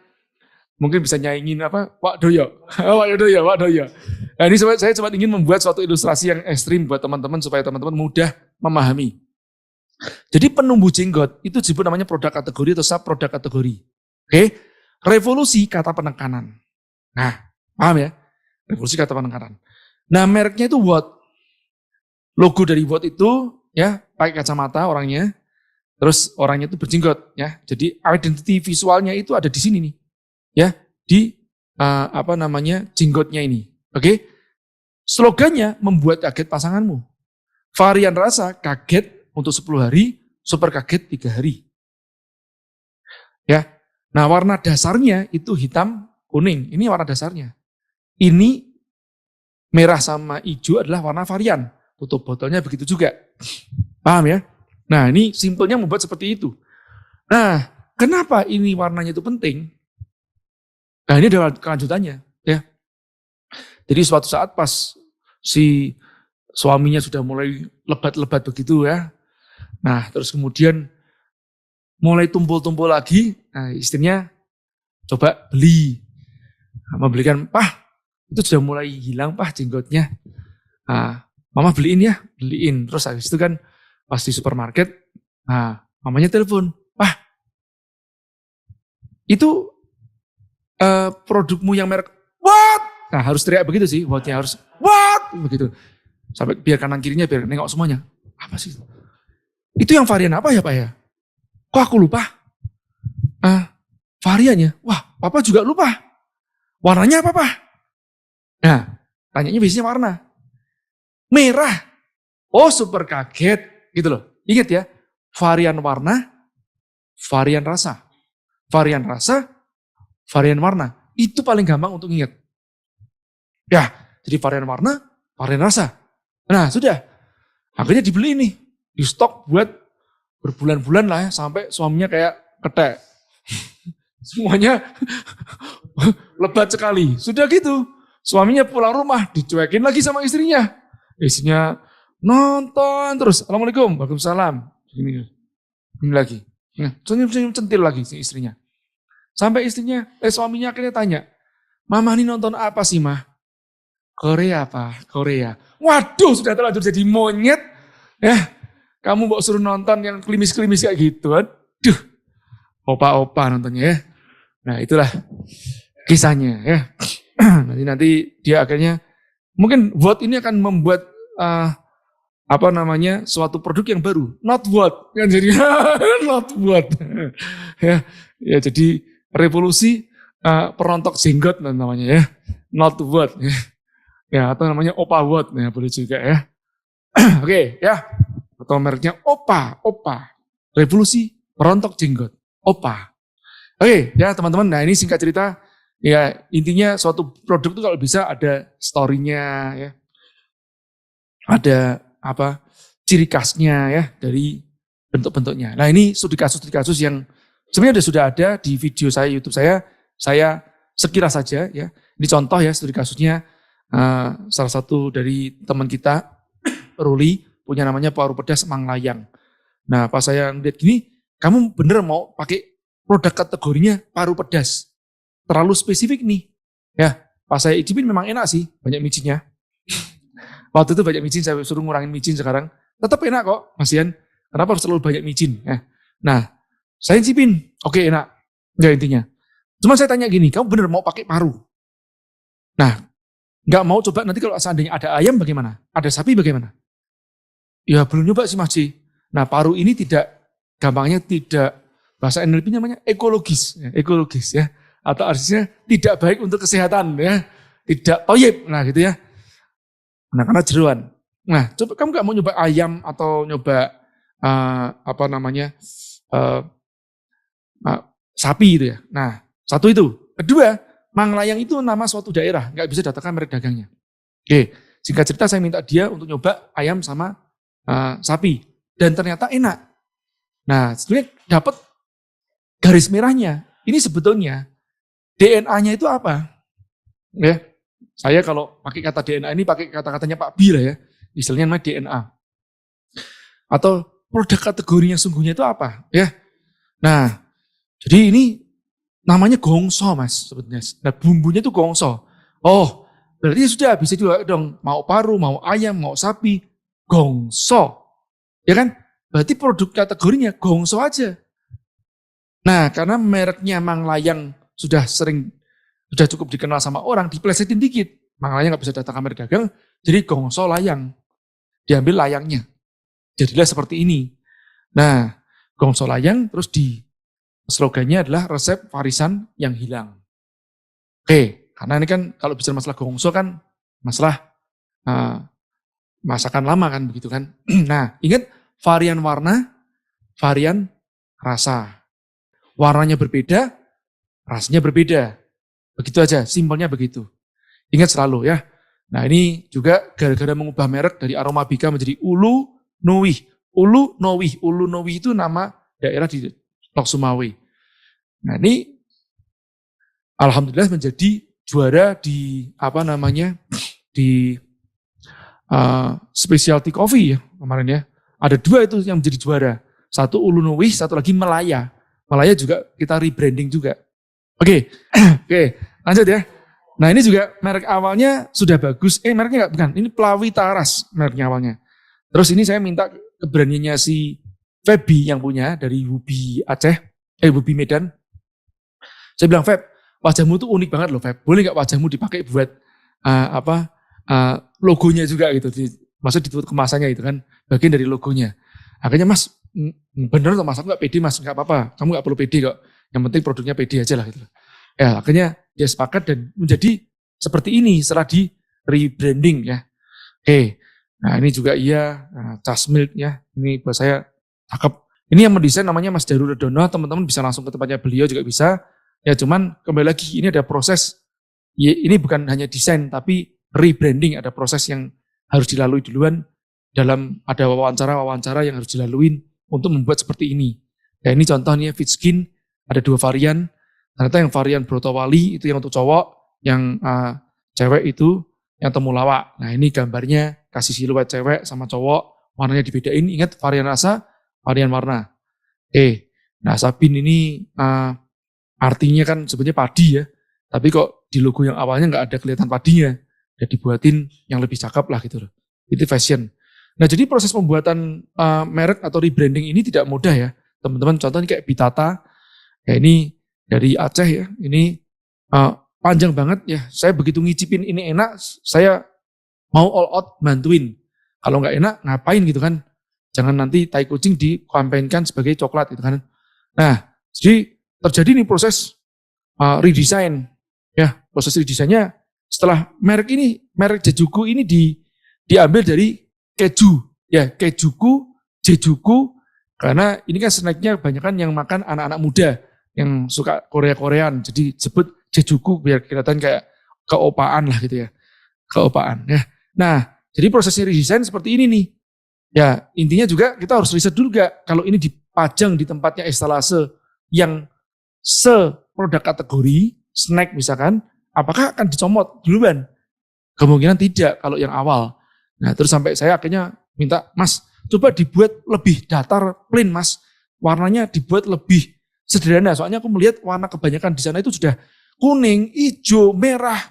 mungkin bisa nyaingin apa? Pak Doyo. Pak Doyo. Nah ini saya cuma ingin membuat suatu ilustrasi yang ekstrim buat teman-teman supaya teman-teman mudah memahami. Jadi penumbuh jenggot itu disebut namanya produk kategori atau sub produk kategori. Oke? Revolusi kata penekanan. Nah, paham ya? Revolusi kata penekanan. Nah, mereknya itu Watt. Logo dari Watt itu ya pakai kacamata orangnya. Terus orangnya itu berjenggot ya. Jadi identity visualnya itu ada di sini nih. Ya, di jenggotnya ini. Oke? Slogannya membuat kaget pasanganmu. Varian rasa kaget untuk 10 hari, super kaget 3 hari. Ya. Nah, warna dasarnya itu hitam, kuning. Ini warna dasarnya. Ini merah sama hijau adalah warna varian. Tutup botolnya begitu juga. Paham ya? Nah, ini simpelnya membuat seperti itu. Nah, kenapa ini warnanya itu penting? Nah, ini adalah kelanjutannya, ya. Jadi suatu saat pas si suaminya sudah mulai lebat-lebat begitu ya. Nah, terus kemudian mulai tumpul-tumpul lagi. Nah, istrinya coba beli. Membelikan, Pah, itu sudah mulai hilang, Pah, jenggotnya. Nah, Mama beliin ya, beliin. Terus habis itu kan pas di supermarket, nah, mamanya telepon, Pah, itu produkmu yang merek what? Nah, harus teriak begitu sih, what-nya harus what? Begitu. Sampai biar kanan kirinya biar nengok semuanya. Apa sih? Itu yang varian apa ya Pak ya? Kok aku lupa? Variannya? Wah, Papa juga lupa. Warnanya apa Pak? Nah, tanyanya biasanya warna. Merah. Oh, super kaget. Gitu loh. Ingat ya, varian warna, varian rasa. Varian rasa, varian warna. Itu paling gampang untuk ingat. Ya, jadi varian warna, varian rasa. Nah, sudah. Akhirnya dibeli nih. Di stok buat berbulan-bulan lah ya, sampai suaminya kayak ketek. Semuanya lebat sekali. Sudah gitu. Suaminya pulang rumah, dicuekin lagi sama istrinya. Istrinya nonton terus. Assalamualaikum, waalaikumsalam. Ini lagi. Senyum-senyum centil lagi si istrinya. Sampai suaminya akhirnya tanya, Mama ini nonton apa sih, Mah? Korea, Pak. Korea. Waduh, sudah terlanjur jadi monyet. Ya, kamu mau suruh nonton yang klimis-klimis kayak gitu. Aduh, opa-opa nontonnya ya. Nah, itulah kisahnya ya. nanti dia akhirnya mungkin what ini akan membuat suatu produk yang baru, not what kan, jadi not what ya, jadi revolusi perontok jenggot namanya ya, not what ya, atau namanya Opa what ya, boleh juga ya. Oke ya, atau mereknya Opa revolusi perontok jenggot Opa. Oke ya teman-teman, nah ini singkat cerita ya, intinya suatu produk itu kalau bisa ada story-nya ya, ada ciri khasnya ya dari bentuk-bentuknya. Nah ini studi kasus yang sebenarnya sudah ada di video saya YouTube saya sekilas saja ya. Ini contoh ya studi kasusnya salah satu dari teman kita Ruli punya namanya paru pedas Manglayang. Nah pas saya lihat gini, kamu bener mau pakai produk kategorinya paru pedas, terlalu spesifik nih ya. Pas saya icipin memang enak sih, banyak micinnya. Waktu itu banyak micin, saya suruh ngurangin micin, sekarang tetap enak kok Mas Ian. Kenapa harus terlalu banyak micin ya? Nah saya icipin, oke enak ya intinya. Cuma saya tanya gini, kamu bener mau pakai paru? Nah nggak mau coba nanti kalau seandainya ada ayam bagaimana? Ada sapi bagaimana? Ya belum nyoba sih Mas Ji. Nah paru ini gampangnya tidak, bahasa NLP namanya ekologis ya, atau artinya tidak baik untuk kesehatan ya, tidak toyib, nah gitu ya. Nah karena jeruan. Nah coba kamu nggak mau nyoba ayam atau nyoba sapi gitu ya. Nah satu itu. Kedua, Manglayang itu nama suatu daerah, nggak bisa datangkan merek dagangnya. Oke, singkat cerita saya minta dia untuk nyoba ayam sama sapi, dan ternyata enak. Nah sebenarnya dapat garis merahnya. Ini sebetulnya DNA-nya itu apa? Ya, saya kalau pakai kata DNA ini pakai kata-katanya Pak Bi lah ya, istilahnya namanya DNA. Atau produk kategorinya sungguhnya itu apa? Ya, nah jadi ini namanya gongso Mas sebetulnya. Nah bumbunya itu gongso. Oh berarti sudah bisa juga dong, mau paru, mau ayam, mau sapi, gongso. Ya kan? Berarti produk kategorinya gongso aja. Nah karena mereknya Manglayang sudah cukup dikenal sama orang, diplesetin dikit. Manglayang nggak bisa datang merek dagang, jadi gongso layang. Diambil layangnya. Jadilah seperti ini. Nah gongso layang terus di slogannya adalah resep warisan yang hilang. Oke, karena ini kan kalau bicara masalah gongso kan masalah masakan lama kan begitu kan. Nah, ingat varian warna, varian rasa. Warnanya berbeda, rasanya berbeda. Begitu aja, simpelnya begitu. Ingat selalu ya. Nah, ini juga gara-gara mengubah merek dari Aromabika menjadi Ulu Nowih. Ulu Nowih itu nama daerah di Lok Sumawe. Nah ini alhamdulillah menjadi juara di di specialty coffee ya kemarin ya. Ada 2 itu yang menjadi juara. Satu Ulu Nowih, satu lagi Melaya. Melaya juga kita rebranding juga. Oke, lanjut ya. Nah ini juga merek awalnya sudah bagus. Mereknya bukan, ini Plawi Taras mereknya awalnya. Terus ini saya minta keberaniannya si Febi yang punya dari Wubi Aceh, Wubi Medan. Saya bilang, Feb, wajahmu tuh unik banget loh, Feb. Boleh nggak wajahmu dipakai buat logonya juga gitu. Maksudnya ditutup kemasannya itu kan, bagian dari logonya. Akhirnya Mas, bener loh Mas, aku nggak pede Mas, nggak apa-apa. Kamu nggak perlu pede kok. Yang penting produknya pede aja lah gitu. Ya akhirnya dia sepakat dan menjadi seperti ini setelah di rebranding ya. Oke, nah ini juga Cas Milk ya. Ini buat saya cakep. Ini yang mendesain namanya Mas Daru Redono, teman-teman bisa langsung ke tempatnya beliau juga bisa. Ya cuman kembali lagi ini ada proses, ini bukan hanya desain tapi rebranding, ada proses yang harus dilalui duluan, ada wawancara yang harus dilaluin untuk membuat seperti ini. Ya ini contohnya Fit Skin, ada 2 varian, ternyata yang varian Brotowali itu yang untuk cowok, yang cewek itu yang temulawak. Nah ini gambarnya kasih siluet cewek sama cowok, warnanya dibedain, ingat varian rasa, varian warna. Nah Sabin ini artinya kan sebenarnya padi ya, tapi kok di logo yang awalnya nggak ada kelihatan padinya, ya dibuatin yang lebih cakep lah gitu loh. Itu fashion. Nah jadi proses pembuatan merek atau rebranding ini tidak mudah ya, teman-teman. Contohnya kayak Bitata, ya ini dari Aceh ya, ini panjang banget ya. Saya begitu ngicipin ini enak, saya mau all out bantuin. Kalau nggak enak ngapain gitu kan. Jangan nanti tai kucing dikampanyekan sebagai coklat gitu kan. Nah, jadi terjadi nih proses redesign. Ya, proses redesainnya setelah merek Jejuku ini diambil dari keju. Ya, kejuku, Jejuku, karena ini kan snacknya kebanyakan yang makan anak-anak muda yang suka Korea-Koreaan. Jadi sebut Jejuku biar kelihatan kayak keopaan lah gitu ya. Keopaan ya. Nah, jadi prosesnya redesign seperti ini nih. Ya, intinya juga kita harus riset dulu gak kalau ini dipajang di tempatnya estalase yang seproduk kategori, snack misalkan, apakah akan dicomot duluan? Kemungkinan tidak kalau yang awal. Nah, terus sampai saya akhirnya minta, Mas, coba dibuat lebih datar, plain Mas. Warnanya dibuat lebih sederhana. Soalnya aku melihat warna kebanyakan di sana itu sudah kuning, hijau, merah.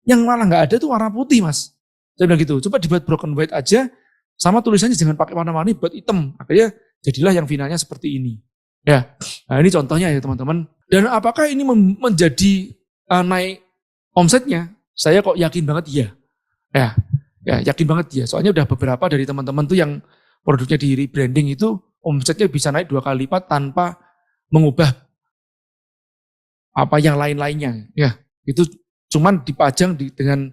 Yang malah nggak ada itu warna putih Mas. Saya bilang gitu, coba dibuat broken white aja, sama tulisannya jangan pakai warna-warni, buat hitam. Akhirnya jadilah yang finalnya seperti ini. Ya, nah ini contohnya ya teman-teman. Dan apakah ini menjadi naik omsetnya? Saya kok yakin banget iya. Ya, yakin banget ya. Soalnya udah beberapa dari teman-teman tuh yang produknya di rebranding itu omsetnya bisa naik 2 kali lipat tanpa mengubah apa yang lain-lainnya. Ya, itu cuman dipajang dengan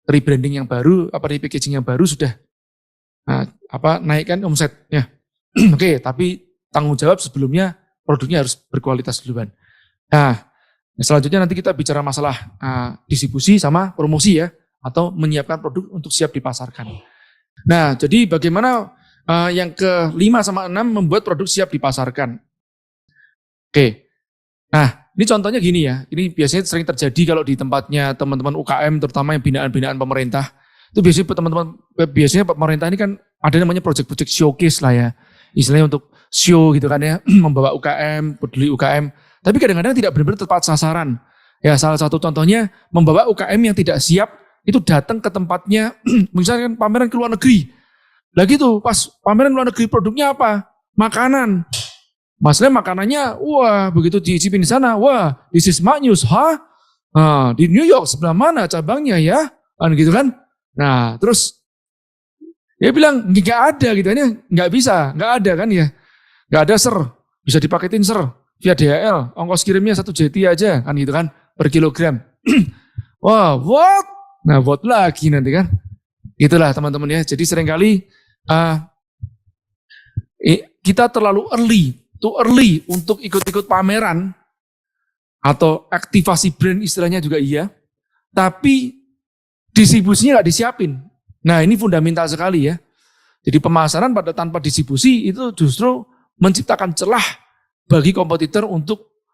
rebranding yang baru, repackaging yang baru sudah naikkan omset. Ya, oke. Tapi tanggung jawab sebelumnya produknya harus berkualitas duluan. Nah, selanjutnya nanti kita bicara masalah distribusi sama promosi ya, atau menyiapkan produk untuk siap dipasarkan. Nah, jadi bagaimana yang ke-5 sama 6 membuat produk siap dipasarkan. Oke. Nah, ini contohnya gini ya. Ini biasanya sering terjadi kalau di tempatnya teman-teman UKM, terutama yang binaan-binaan pemerintah. Itu biasanya pemerintah ini kan ada namanya project-project showcase lah ya. Istilahnya untuk show gitu kan ya, membawa UKM, peduli UKM. Tapi kadang-kadang tidak benar-benar tepat sasaran. Ya, salah satu contohnya membawa UKM yang tidak siap itu datang ke tempatnya, misalnya pameran ke luar negeri. Lah gitu, pas pameran luar negeri produknya apa? Makanan. Masalahnya makanannya, wah begitu diicipin di sana, wah this is Magnus, di New York sebelah mana cabangnya ya? Kan gitu kan? Nah terus dia bilang nggak ada gitu, nggak bisa, nggak ada kan ya, nggak ada bisa dipaketin via DHL, ongkos kirimnya 1 JT aja kan gitu kan per kilogram. Wah, what? Nah, what lagi nanti kan? Itulah teman-teman ya. Jadi seringkali kita terlalu too early untuk ikut-ikut pameran atau aktivasi brand istilahnya juga iya, tapi distribusinya nggak disiapin. Nah, ini fundamental sekali ya. Jadi pemasaran tanpa distribusi itu justru menciptakan celah bagi kompetitor untuk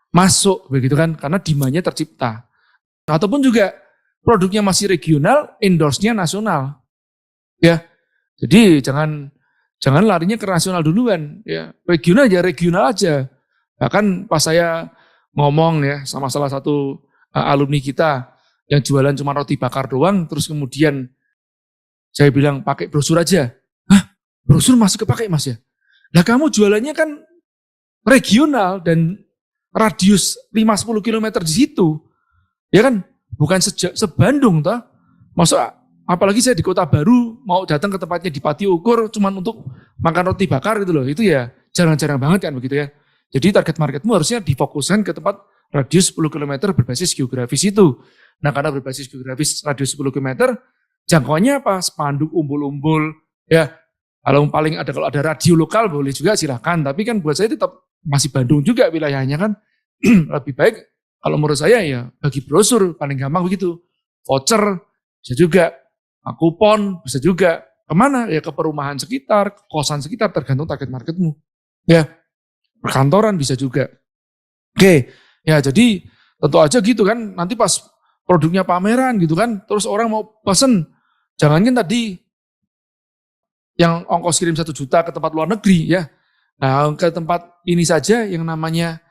masuk begitu kan, karena demand-nya tercipta. Ataupun juga produknya masih regional, endorse-nya nasional. Ya. Jadi jangan larinya ke nasional duluan ya. Regional aja. Bahkan pas saya ngomong ya sama salah satu alumni kita yang jualan cuma roti bakar doang, terus kemudian saya bilang pakai brosur aja. Hah? Brosur masih kepake Mas ya? Lah kamu jualannya kan regional dan radius 5-10 km di situ. Ya kan? Bukan sebandung toh. Masa apalagi saya di kota baru mau datang ke tempatnya di Pati Ukur cuman untuk makan roti bakar gitu loh. Itu ya jarang-jarang banget kan begitu ya. Jadi target marketmu harusnya difokuskan ke tempat radius 10 km berbasis geografis itu. Nah, karena berbasis geografis radius 10 km, jangkauannya apa? Spanduk, umbul-umbul ya. Kalau ada radio lokal boleh juga silahkan. Tapi kan buat saya tetap masih Bandung juga wilayahnya kan. Lebih baik kalau menurut saya ya bagi brosur paling gampang begitu. Voucher bisa juga, kupon bisa juga. Kemana? Ya ke perumahan sekitar, ke kosan sekitar tergantung target marketmu. Ya, perkantoran bisa juga. Oke, ya jadi tentu aja gitu kan. Nanti pas produknya pameran gitu kan, terus orang mau pesen, jangankan tadi yang ongkos kirim 1 juta ke tempat luar negeri ya. Nah, ke tempat ini saja yang namanya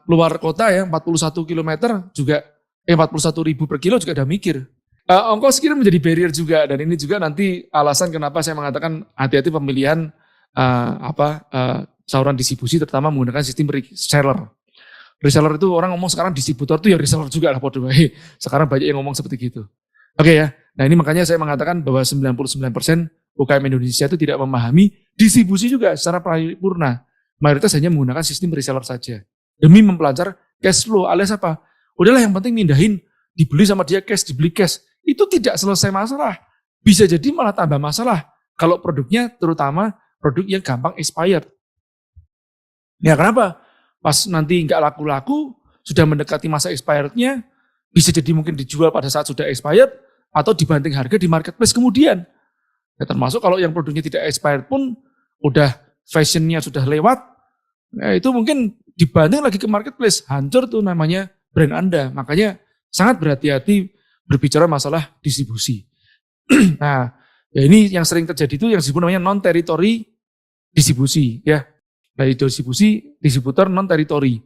luar kota ya 41 km juga 41.000 per kilo juga udah mikir. Ongkos kirim menjadi barrier juga, dan ini juga nanti alasan kenapa saya mengatakan hati-hati pemilihan saluran distribusi terutama menggunakan sistem reseller. Reseller itu orang ngomong sekarang distributor itu ya reseller juga lah podo wae. Sekarang banyak yang ngomong seperti gitu. Oke ya. Nah, ini makanya saya mengatakan bahwa 99% UKM Indonesia itu tidak memahami distribusi juga secara paripurna. Mayoritas hanya menggunakan sistem reseller saja. Demi mempelancar cash flow alias apa? Udahlah yang penting mindahin, dibeli sama dia cash, dibeli cash. Itu tidak selesai masalah. Bisa jadi malah tambah masalah kalau produknya terutama produk yang gampang expired. Ya kenapa? Pas nanti nggak laku-laku, sudah mendekati masa expirednya, bisa jadi mungkin dijual pada saat sudah expired, atau dibanting harga di marketplace kemudian. Ya, termasuk kalau yang produknya tidak expired pun, udah fashionnya sudah lewat, ya itu mungkin dibanting lagi ke marketplace, hancur tuh namanya brand Anda. Makanya sangat berhati-hati berbicara masalah distribusi. Nah, ya ini yang sering terjadi itu yang disebut namanya non-territory distribusi, ya. Dari distribusi, distributor non-territory.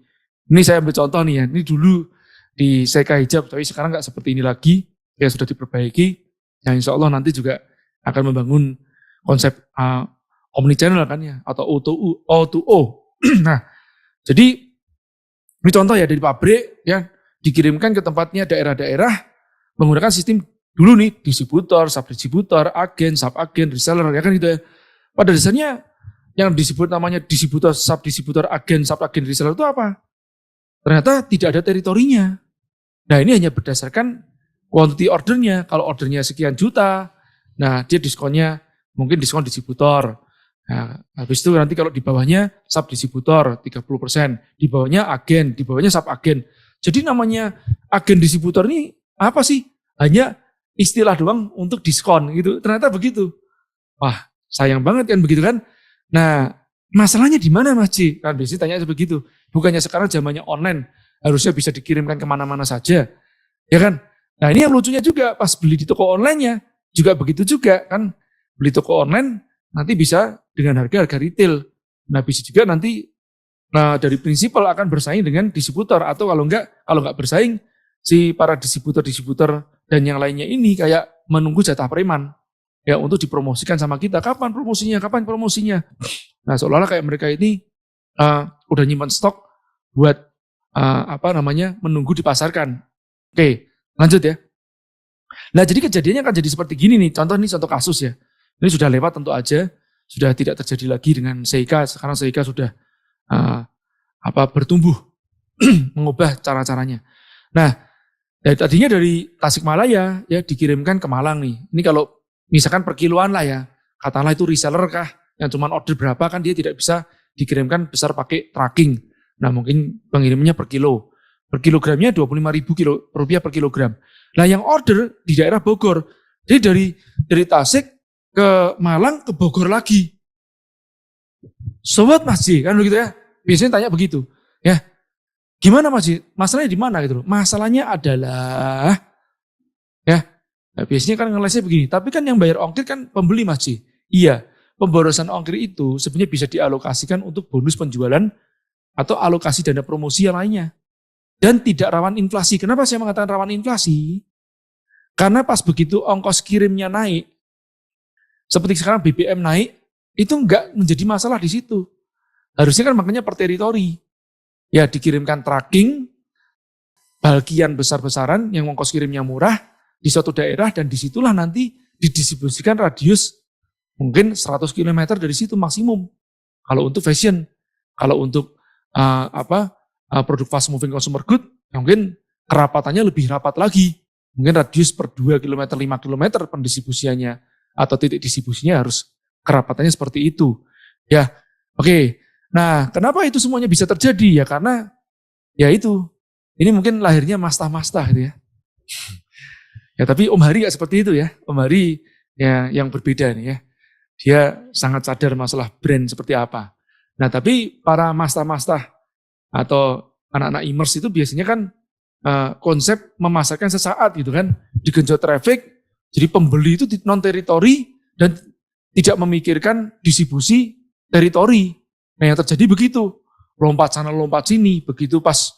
Ini saya ambil contoh nih ya, ini dulu di Seika Hijab, tapi sekarang nggak seperti ini lagi, ya sudah diperbaiki. Ya insya Allah nanti juga akan membangun konsep omnichannel kan ya, atau O2O. Nah, jadi ini contoh ya dari pabrik ya, dikirimkan ke tempatnya daerah-daerah menggunakan sistem dulu nih, distributor, sub-distributor, agen, sub-agen, reseller, ya kan gitu ya. Pada dasarnya yang disebut namanya distributor, sub-distributor, agen, sub-agen, reseller itu apa? Ternyata tidak ada teritorinya. Nah ini hanya berdasarkan quantity ordernya. Kalau ordernya sekian juta, nah dia diskonnya mungkin diskon distributor. Nah, habis itu nanti kalau di bawahnya sub-distributor 30%, di bawahnya agen, di bawahnya sub-agen. Jadi namanya agen distributor ini apa sih? Hanya istilah doang untuk diskon gitu. Ternyata begitu. Wah sayang banget kan begitu kan. Nah, masalahnya di mana Mas Ci? Kan biasanya tanya begitu. Bukannya sekarang zamannya online, harusnya bisa dikirimkan kemana-mana saja, ya kan? Nah ini yang lucunya juga, pas beli di toko online-nya juga begitu juga kan. Beli toko online nanti bisa dengan harga retail. Nah bisa juga nanti dari prinsipal akan bersaing dengan distributor, atau kalau nggak bersaing, si para distributor dan yang lainnya ini kayak menunggu jatah preman. Ya untuk dipromosikan sama kita, kapan promosinya. Nah seolah-olah kayak mereka ini udah nyimpan stok buat menunggu dipasarkan. Oke, lanjut ya. Nah jadi kejadiannya akan jadi seperti gini nih, contoh kasus ya. Ini sudah lewat tentu aja, sudah tidak terjadi lagi dengan Seika. Sekarang Seika sudah bertumbuh, mengubah cara-caranya. Nah tadinya dari Tasikmalaya ya dikirimkan ke Malang nih. Ini kalau misalkan per kiloan lah ya, katakanlah itu reseller kah, yang cuma order berapa kan dia tidak bisa dikirimkan besar pakai tracking. Nah mungkin pengirimnya per kilo. Per kilogramnya 25.000 rupiah per kilogram. Nah yang order di daerah Bogor. Jadi dari Tasik ke Malang ke Bogor lagi. Sobat Mas Ji, kan begitu ya. Biasanya tanya begitu. Ya, gimana Mas Ji? Masalahnya di mana gitu loh. Masalahnya adalah ya, nah, biasanya kan ngelesnya begini, tapi kan yang bayar ongkir kan pembeli Mas Ji. Iya, pemborosan ongkir itu sebenarnya bisa dialokasikan untuk bonus penjualan atau alokasi dana promosi yang lainnya. Dan tidak rawan inflasi. Kenapa saya mengatakan rawan inflasi? Karena pas begitu ongkos kirimnya naik, seperti sekarang BBM naik, itu enggak menjadi masalah di situ. Harusnya kan makanya per teritori. Ya dikirimkan tracking, bagian besar-besaran yang ongkos kirimnya murah, di suatu daerah, dan disitulah nanti didistribusikan radius mungkin 100 km dari situ maksimum. Kalau untuk fashion, kalau untuk produk fast moving consumer good, mungkin kerapatannya lebih rapat lagi. Mungkin radius per 2 km, 5 km pendistribusiannya atau titik distribusinya harus kerapatannya seperti itu. Ya, oke. Nah, kenapa itu semuanya bisa terjadi? Ya karena ya itu. Ini mungkin lahirnya mastah-mastah gitu ya. Ya tapi Om Hari gak seperti itu ya. Om Hari ya yang berbeda nih ya. Dia sangat sadar masalah brand seperti apa. Nah tapi para mastah-mastah atau anak-anak imers itu biasanya kan konsep memasarkan sesaat gitu kan. Digenjot traffic, jadi pembeli itu non-teritori dan tidak memikirkan distribusi teritori. Nah yang terjadi begitu. Lompat sana lompat sini. Begitu pas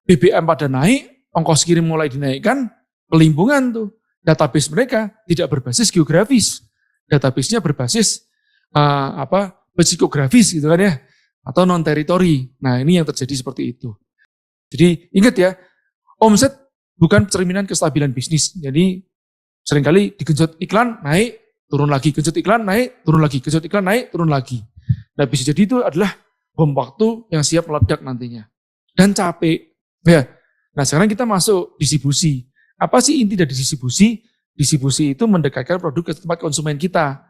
BBM pada naik, ongkos kirim mulai dinaikkan, kelimpungan tuh. Database mereka tidak berbasis geografis. Database-nya berbasis psikografis gitu kan ya. atau non-teritori. Nah, ini yang terjadi seperti itu. Jadi ingat ya, omset bukan cerminan kestabilan bisnis. Jadi seringkali digenjot iklan naik, turun lagi, genjot iklan naik, turun lagi, genjot iklan naik, turun lagi. Nah, bisa jadi itu adalah bom waktu yang siap meledak nantinya. Dan capek. Ya. Nah, sekarang kita masuk distribusi. Apa sih inti dari distribusi? Distribusi itu mendekatkan produk ke tempat konsumen kita.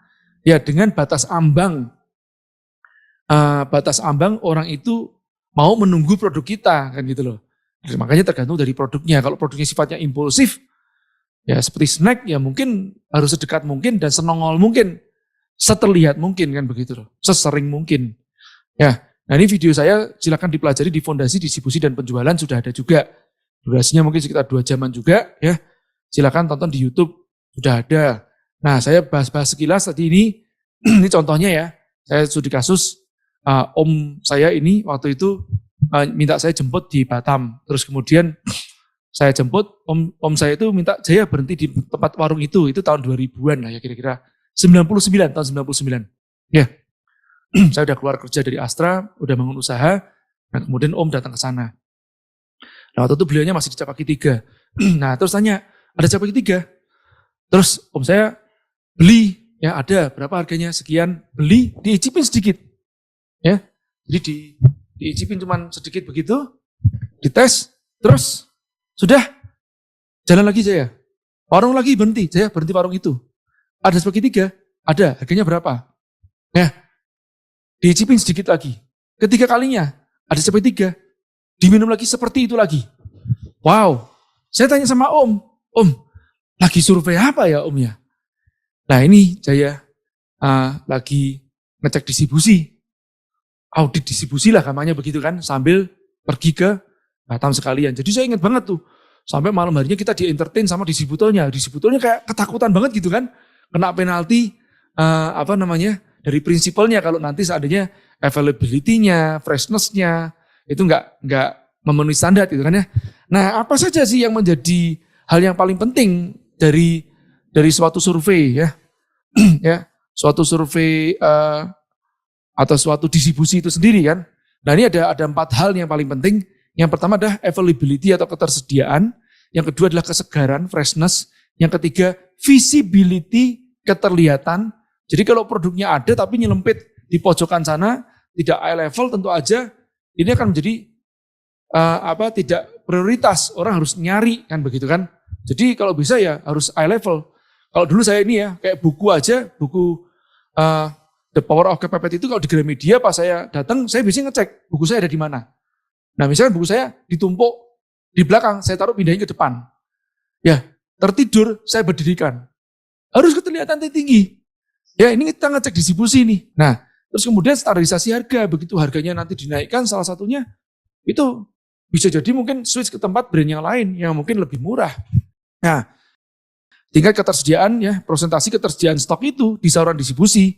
Ya, dengan batas ambang. Batas ambang orang itu mau menunggu produk kita, kan gitu loh. Jadi, makanya tergantung dari produknya. Kalau produknya sifatnya impulsif, ya seperti snack, ya mungkin harus sedekat mungkin dan senongol mungkin, seterlihat mungkin, kan begitu loh, sesering mungkin. Ya, nah ini video saya silakan dipelajari di Fondasi Distribusi dan Penjualan sudah ada juga. Durasinya mungkin sekitar 2 jaman juga, ya. Silakan tonton di YouTube, sudah ada. Nah, saya bahas-bahas sekilas tadi ini, ini contohnya ya. Saya studi kasus. Om saya ini waktu itu minta saya jemput di Batam. Terus kemudian saya jemput, om saya itu minta saya berhenti di tempat warung itu tahun 2000-an lah ya kira-kira. 99, tahun 99. Ya, saya udah keluar kerja dari Astra, udah bangun usaha, nah kemudian om datang ke sana. Nah waktu itu beliaunya masih di Capaki 3. Nah terus tanya, ada Capaki 3? Terus om saya beli, ya ada, berapa harganya, sekian, beli, diicipin sedikit. Ya, jadi diicipin cuman sedikit begitu, dites, terus sudah jalan lagi saya. Warung lagi berhenti, saya berhenti warung itu. Ada Capaki 3? Ada, harganya berapa? Ya, diicipin sedikit lagi. Ketiga kalinya, ada Capaki 3, diminum lagi seperti itu lagi. Wow, saya tanya sama om, lagi survei apa ya om ya? Nah ini saya lagi ngecek distribusi. Audit distribusi lah namanya begitu kan, sambil pergi ke Batam sekalian. Jadi saya ingat banget tuh, sampai malam harinya kita di-entertain sama distributornya. Distributornya kayak ketakutan banget gitu kan, kena penalti, dari prinsipalnya kalau nanti seandainya availability-nya, freshness-nya, itu nggak memenuhi standar gitu kan ya. Nah apa saja sih yang menjadi hal yang paling penting dari suatu survei ya, ya suatu survei atau suatu distribusi itu sendiri kan. Nah ini ada 4 hal yang paling penting. Yang pertama adalah availability atau ketersediaan. Yang kedua adalah kesegaran, freshness. Yang ketiga visibility, keterlihatan. Jadi kalau produknya ada tapi nyelempit di pojokan sana, tidak eye level, tentu aja ini akan menjadi tidak prioritas. Orang harus nyari kan begitu kan. Jadi kalau bisa ya harus eye level. Kalau dulu saya ini ya kayak buku aja, buku The Power of Kepepet itu kalau di Gramedia pas saya datang, saya biasanya ngecek buku saya ada di mana. Nah misalnya buku saya ditumpuk di belakang, saya taruh pindahin ke depan. Ya, tertidur, saya berdirikan. Harus keterlihatan tinggi. Ya ini kita ngecek distribusi nih. Nah, terus kemudian standarisasi harga, begitu harganya nanti dinaikkan salah satunya, itu bisa jadi mungkin switch ke tempat brand yang lain yang mungkin lebih murah. Nah, tingkat ketersediaan ya, presentasi ketersediaan stok itu di saluran distribusi,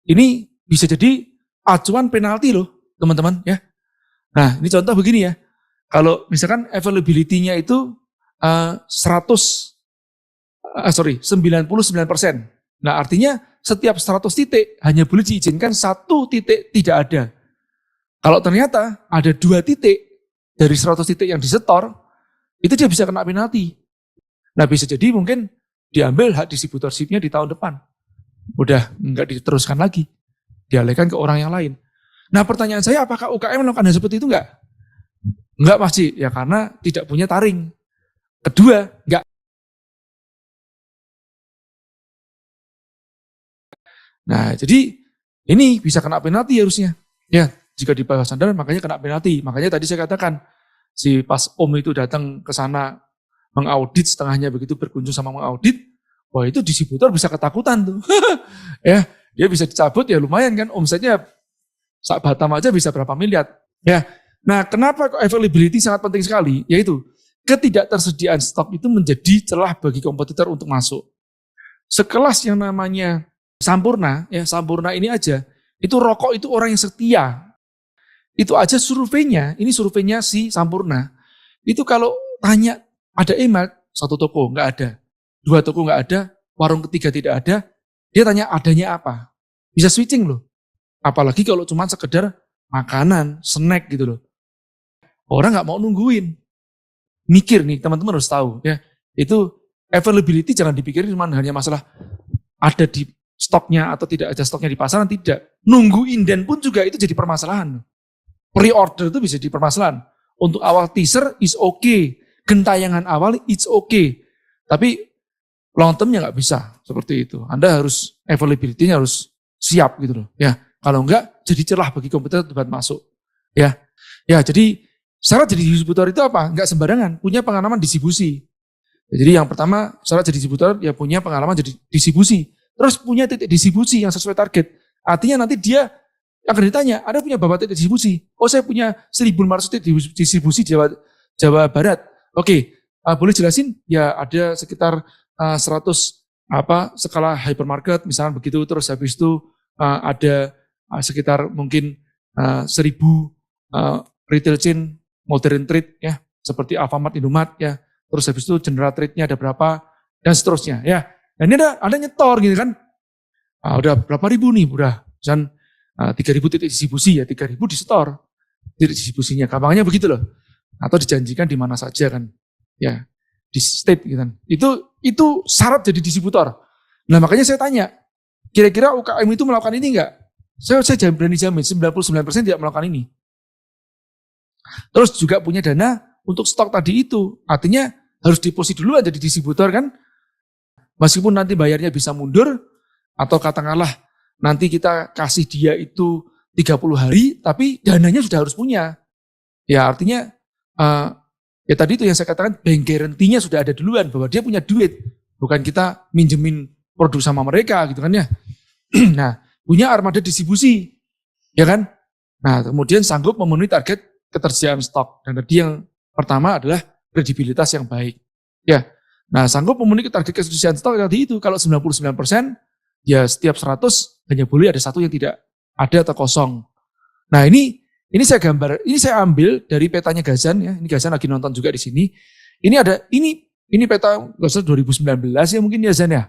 ini bisa jadi acuan penalti loh, teman-teman ya. Nah, ini contoh begini ya. Kalau misalkan availability-nya itu 99%. Nah, artinya setiap 100 titik hanya boleh diizinkan 1 titik tidak ada. Kalau ternyata ada 2 titik dari 100 titik yang disetor, itu dia bisa kena penalti. Nah, bisa jadi mungkin diambil hak distributorship-nya di tahun depan. Udah enggak diteruskan lagi, dialihkan ke orang yang lain. Nah pertanyaan saya, apakah UKM melakukan hal seperti itu enggak? Enggak pasti, ya karena tidak punya taring. Kedua, enggak. Nah jadi ini bisa kena penalti harusnya. Ya jika di bawah standar makanya kena penalti. Makanya tadi saya katakan, si pas om itu datang ke sana mengaudit setengahnya begitu berkunjung sama mengaudit, wah itu distributor bisa ketakutan tuh. Ya, dia bisa dicabut ya lumayan kan, omsetnya sak Batam aja bisa berapa miliar. Ya. Nah, kenapa availability sangat penting sekali? Yaitu ketidaktersediaan stok itu menjadi celah bagi kompetitor untuk masuk. Sekelas yang namanya Sampurna, ya Sampurna ini aja, itu rokok itu orang yang setia. Itu aja surveinya, ini surveinya si Sampurna. Itu kalau tanya ada email, 1 toko nggak ada. 2 toko nggak ada, warung ketiga tidak ada, dia tanya adanya apa. Bisa switching loh. Apalagi kalau cuma sekedar makanan, snack gitu loh. Orang nggak mau nungguin. Mikir nih, teman-teman harus tahu ya. Itu availability jangan dipikirin cuma hanya masalah ada di stoknya atau tidak ada stoknya di pasaran, tidak. Nunggu inden pun juga itu jadi permasalahan. Pre-order itu bisa jadi permasalahan. Untuk awal teaser is okay. Gentayangan awal it's okay. Tapi long termnya nggak bisa seperti itu. Anda harus availability-nya harus siap gitu loh. Ya, kalau enggak jadi celah bagi kompetitor buat masuk. Ya, jadi syarat jadi distributor itu apa? Enggak sembarangan, punya pengalaman distribusi. Jadi yang pertama syarat jadi distributor ya punya pengalaman jadi distribusi. Terus punya titik distribusi yang sesuai target. Artinya nanti dia akan ditanya, Anda punya berapa titik distribusi? Oh, saya punya 1.500 titik distribusi Jawa Barat. Oke, boleh jelasin? Ya ada sekitar 100 skala hypermarket misalnya begitu. Terus habis itu ada sekitar mungkin 1.000 retail chain modern trade ya, seperti Alfamart, Indomaret ya. Terus habis itu general trade-nya ada berapa dan seterusnya ya. Dan ini ada nyetor gitu kan. Udah berapa ribu nih, udah misalnya 3.000 titik distribusi ya, 3.000 disetor titik distribusinya. Gampangnya begitu loh. Atau dijanjikan di mana saja kan. Ya, di state gitu kan. Itu syarat jadi distributor. Nah, makanya saya tanya, kira-kira UKM itu melakukan ini enggak? Saya berani jamin 99% tidak melakukan ini. Terus juga punya dana untuk stok tadi itu. Artinya harus deposit dulu aja di distributor kan. Meskipun nanti bayarnya bisa mundur atau katakanlah nanti kita kasih dia itu 30 hari, tapi dananya sudah harus punya. Ya artinya ya tadi itu yang saya katakan bank guarantee-nya sudah ada duluan bahwa dia punya duit. Bukan kita minjemin produk sama mereka gitu kan ya. Nah, punya armada distribusi. Ya kan? Nah, kemudian sanggup memenuhi target ketersediaan stok. Dan tadi yang pertama adalah kredibilitas yang baik. Ya. Nah, sanggup memenuhi target ketersediaan stok tadi itu kalau 99%, ya setiap 100 hanya boleh ada satu yang tidak ada atau kosong. Nah, ini saya ambil dari petanya Gazan ya. Ini Gazan lagi nonton juga di sini. Ini peta Gazan 2019 ya mungkin ya Zan ya.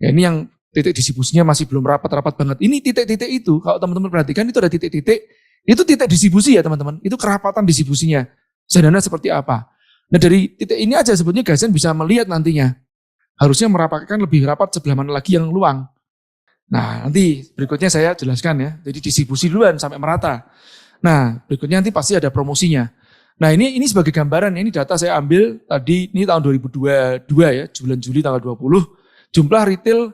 Ya ini yang titik distribusinya masih belum rapat-rapat banget. Ini titik-titik itu kalau teman-teman perhatikan itu ada titik-titik. Itu titik distribusi ya teman-teman. Itu kerapatan distribusinya. Sederhana seperti apa. Nah dari titik ini aja sebetulnya Gazan bisa melihat nantinya. Harusnya merapatkan lebih rapat sebelah mana lagi yang luang. Nah nanti berikutnya saya jelaskan ya. Jadi distribusi duluan sampai merata. Nah berikutnya nanti pasti ada promosinya. Nah ini sebagai gambaran. Ini data saya ambil tadi ini tahun 2022 ya. Bulan Juli tanggal 20. Jumlah retail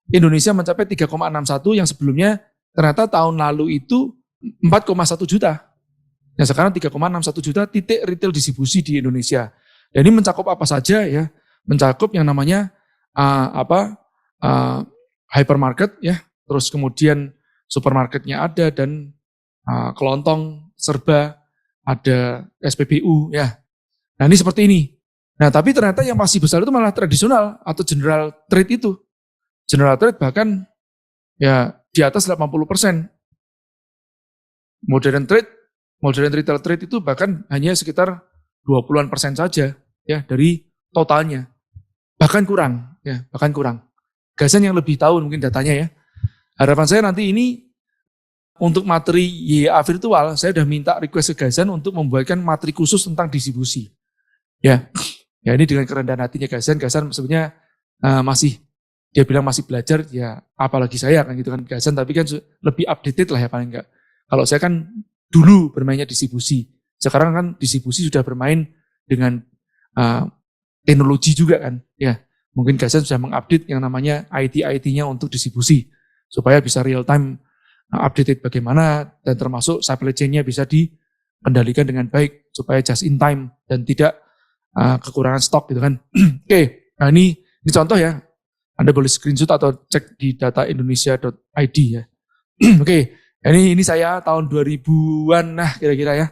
Indonesia mencapai 3,61 yang sebelumnya ternyata tahun lalu itu 4,1 juta. Nah sekarang 3,61 juta titik retail distribusi di Indonesia. Dan ini mencakup apa saja ya? Mencakup yang namanya hypermarket ya, terus kemudian supermarketnya ada dan kelontong serba ada SPBU ya. Nah ini seperti ini. Nah tapi ternyata yang masih besar itu malah tradisional atau general trade itu. General trade bahkan ya di atas 80%. Modern retail trade itu bahkan hanya sekitar 20% saja ya dari totalnya. Bahkan kurang. Gazan yang lebih tahu mungkin datanya ya. Harapan saya nanti ini untuk materi YA virtual, saya sudah minta request ke Gazan untuk membuatkan materi khusus tentang distribusi. Ya ini dengan kerendahan hatinya Gazan sebenarnya dia bilang masih belajar, ya apalagi saya kan gitu kan Gazan, tapi kan lebih updated lah ya paling enggak. Kalau saya kan dulu bermainnya distribusi, sekarang kan distribusi sudah bermain dengan teknologi juga kan, ya mungkin Gazan sudah mengupdate yang namanya IT-nya untuk distribusi, supaya bisa real time updated bagaimana, dan termasuk supply chain-nya bisa dikendalikan dengan baik, supaya just in time, dan tidak kekurangan stok gitu kan. Oke, nah ini contoh ya. Anda boleh screenshot atau cek di dataindonesia.id ya. Oke, ini saya tahun 2000-an nah kira-kira ya.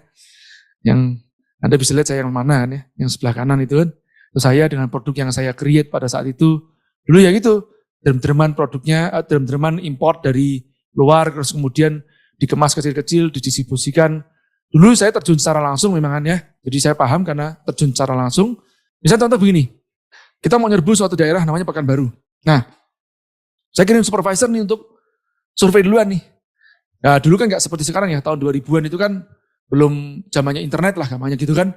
Yang Anda bisa lihat saya yang mana ya, yang sebelah kanan itu kan. Terus saya dengan produk yang saya create pada saat itu. Dulu ya gitu, derm-derman produknya, derm-derman import dari luar, terus kemudian dikemas kecil-kecil, didistribusikan. Dulu saya terjun secara langsung memang ya. Jadi saya paham karena terjun secara langsung. Misalnya contoh begini, kita mau nyerbu suatu daerah namanya Pekanbaru. Nah, saya kirim supervisor nih untuk survei duluan nih. Nah, dulu kan nggak seperti sekarang ya, tahun 2000-an itu kan belum zamannya internet lah, namanya gitu kan.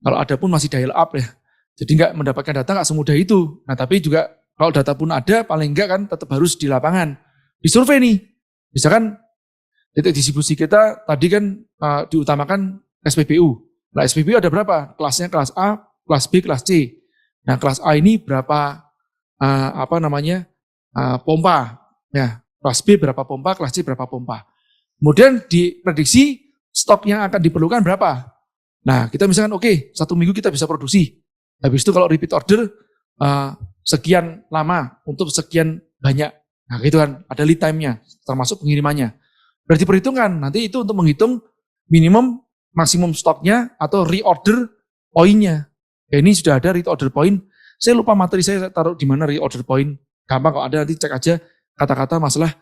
Kalau ada pun masih dial up ya. Jadi nggak mendapatkan data nggak semudah itu. Nah, tapi juga kalau data pun ada, paling enggak kan tetap harus di lapangan. Disurvei nih. Misalkan titik distribusi kita tadi kan diutamakan SPBU. Nah, SPBU ada berapa? Kelasnya kelas A, kelas B, kelas C. Nah, kelas A ini berapa pompa. Ya, kelas B berapa pompa, kelas C berapa pompa. Kemudian diprediksi stok yang akan diperlukan berapa. Nah, kita misalkan oke, 1 minggu kita bisa produksi. Habis itu kalau repeat order sekian lama untuk sekian banyak. Nah, gitu kan, ada lead time-nya termasuk pengirimannya. Berarti perhitungan nanti itu untuk menghitung minimum maksimum stoknya atau reorder poinnya. Ya, ini sudah ada reorder point. Saya lupa materi saya taruh di mana reorder point. Gampang kalau ada nanti cek aja kata-kata masalah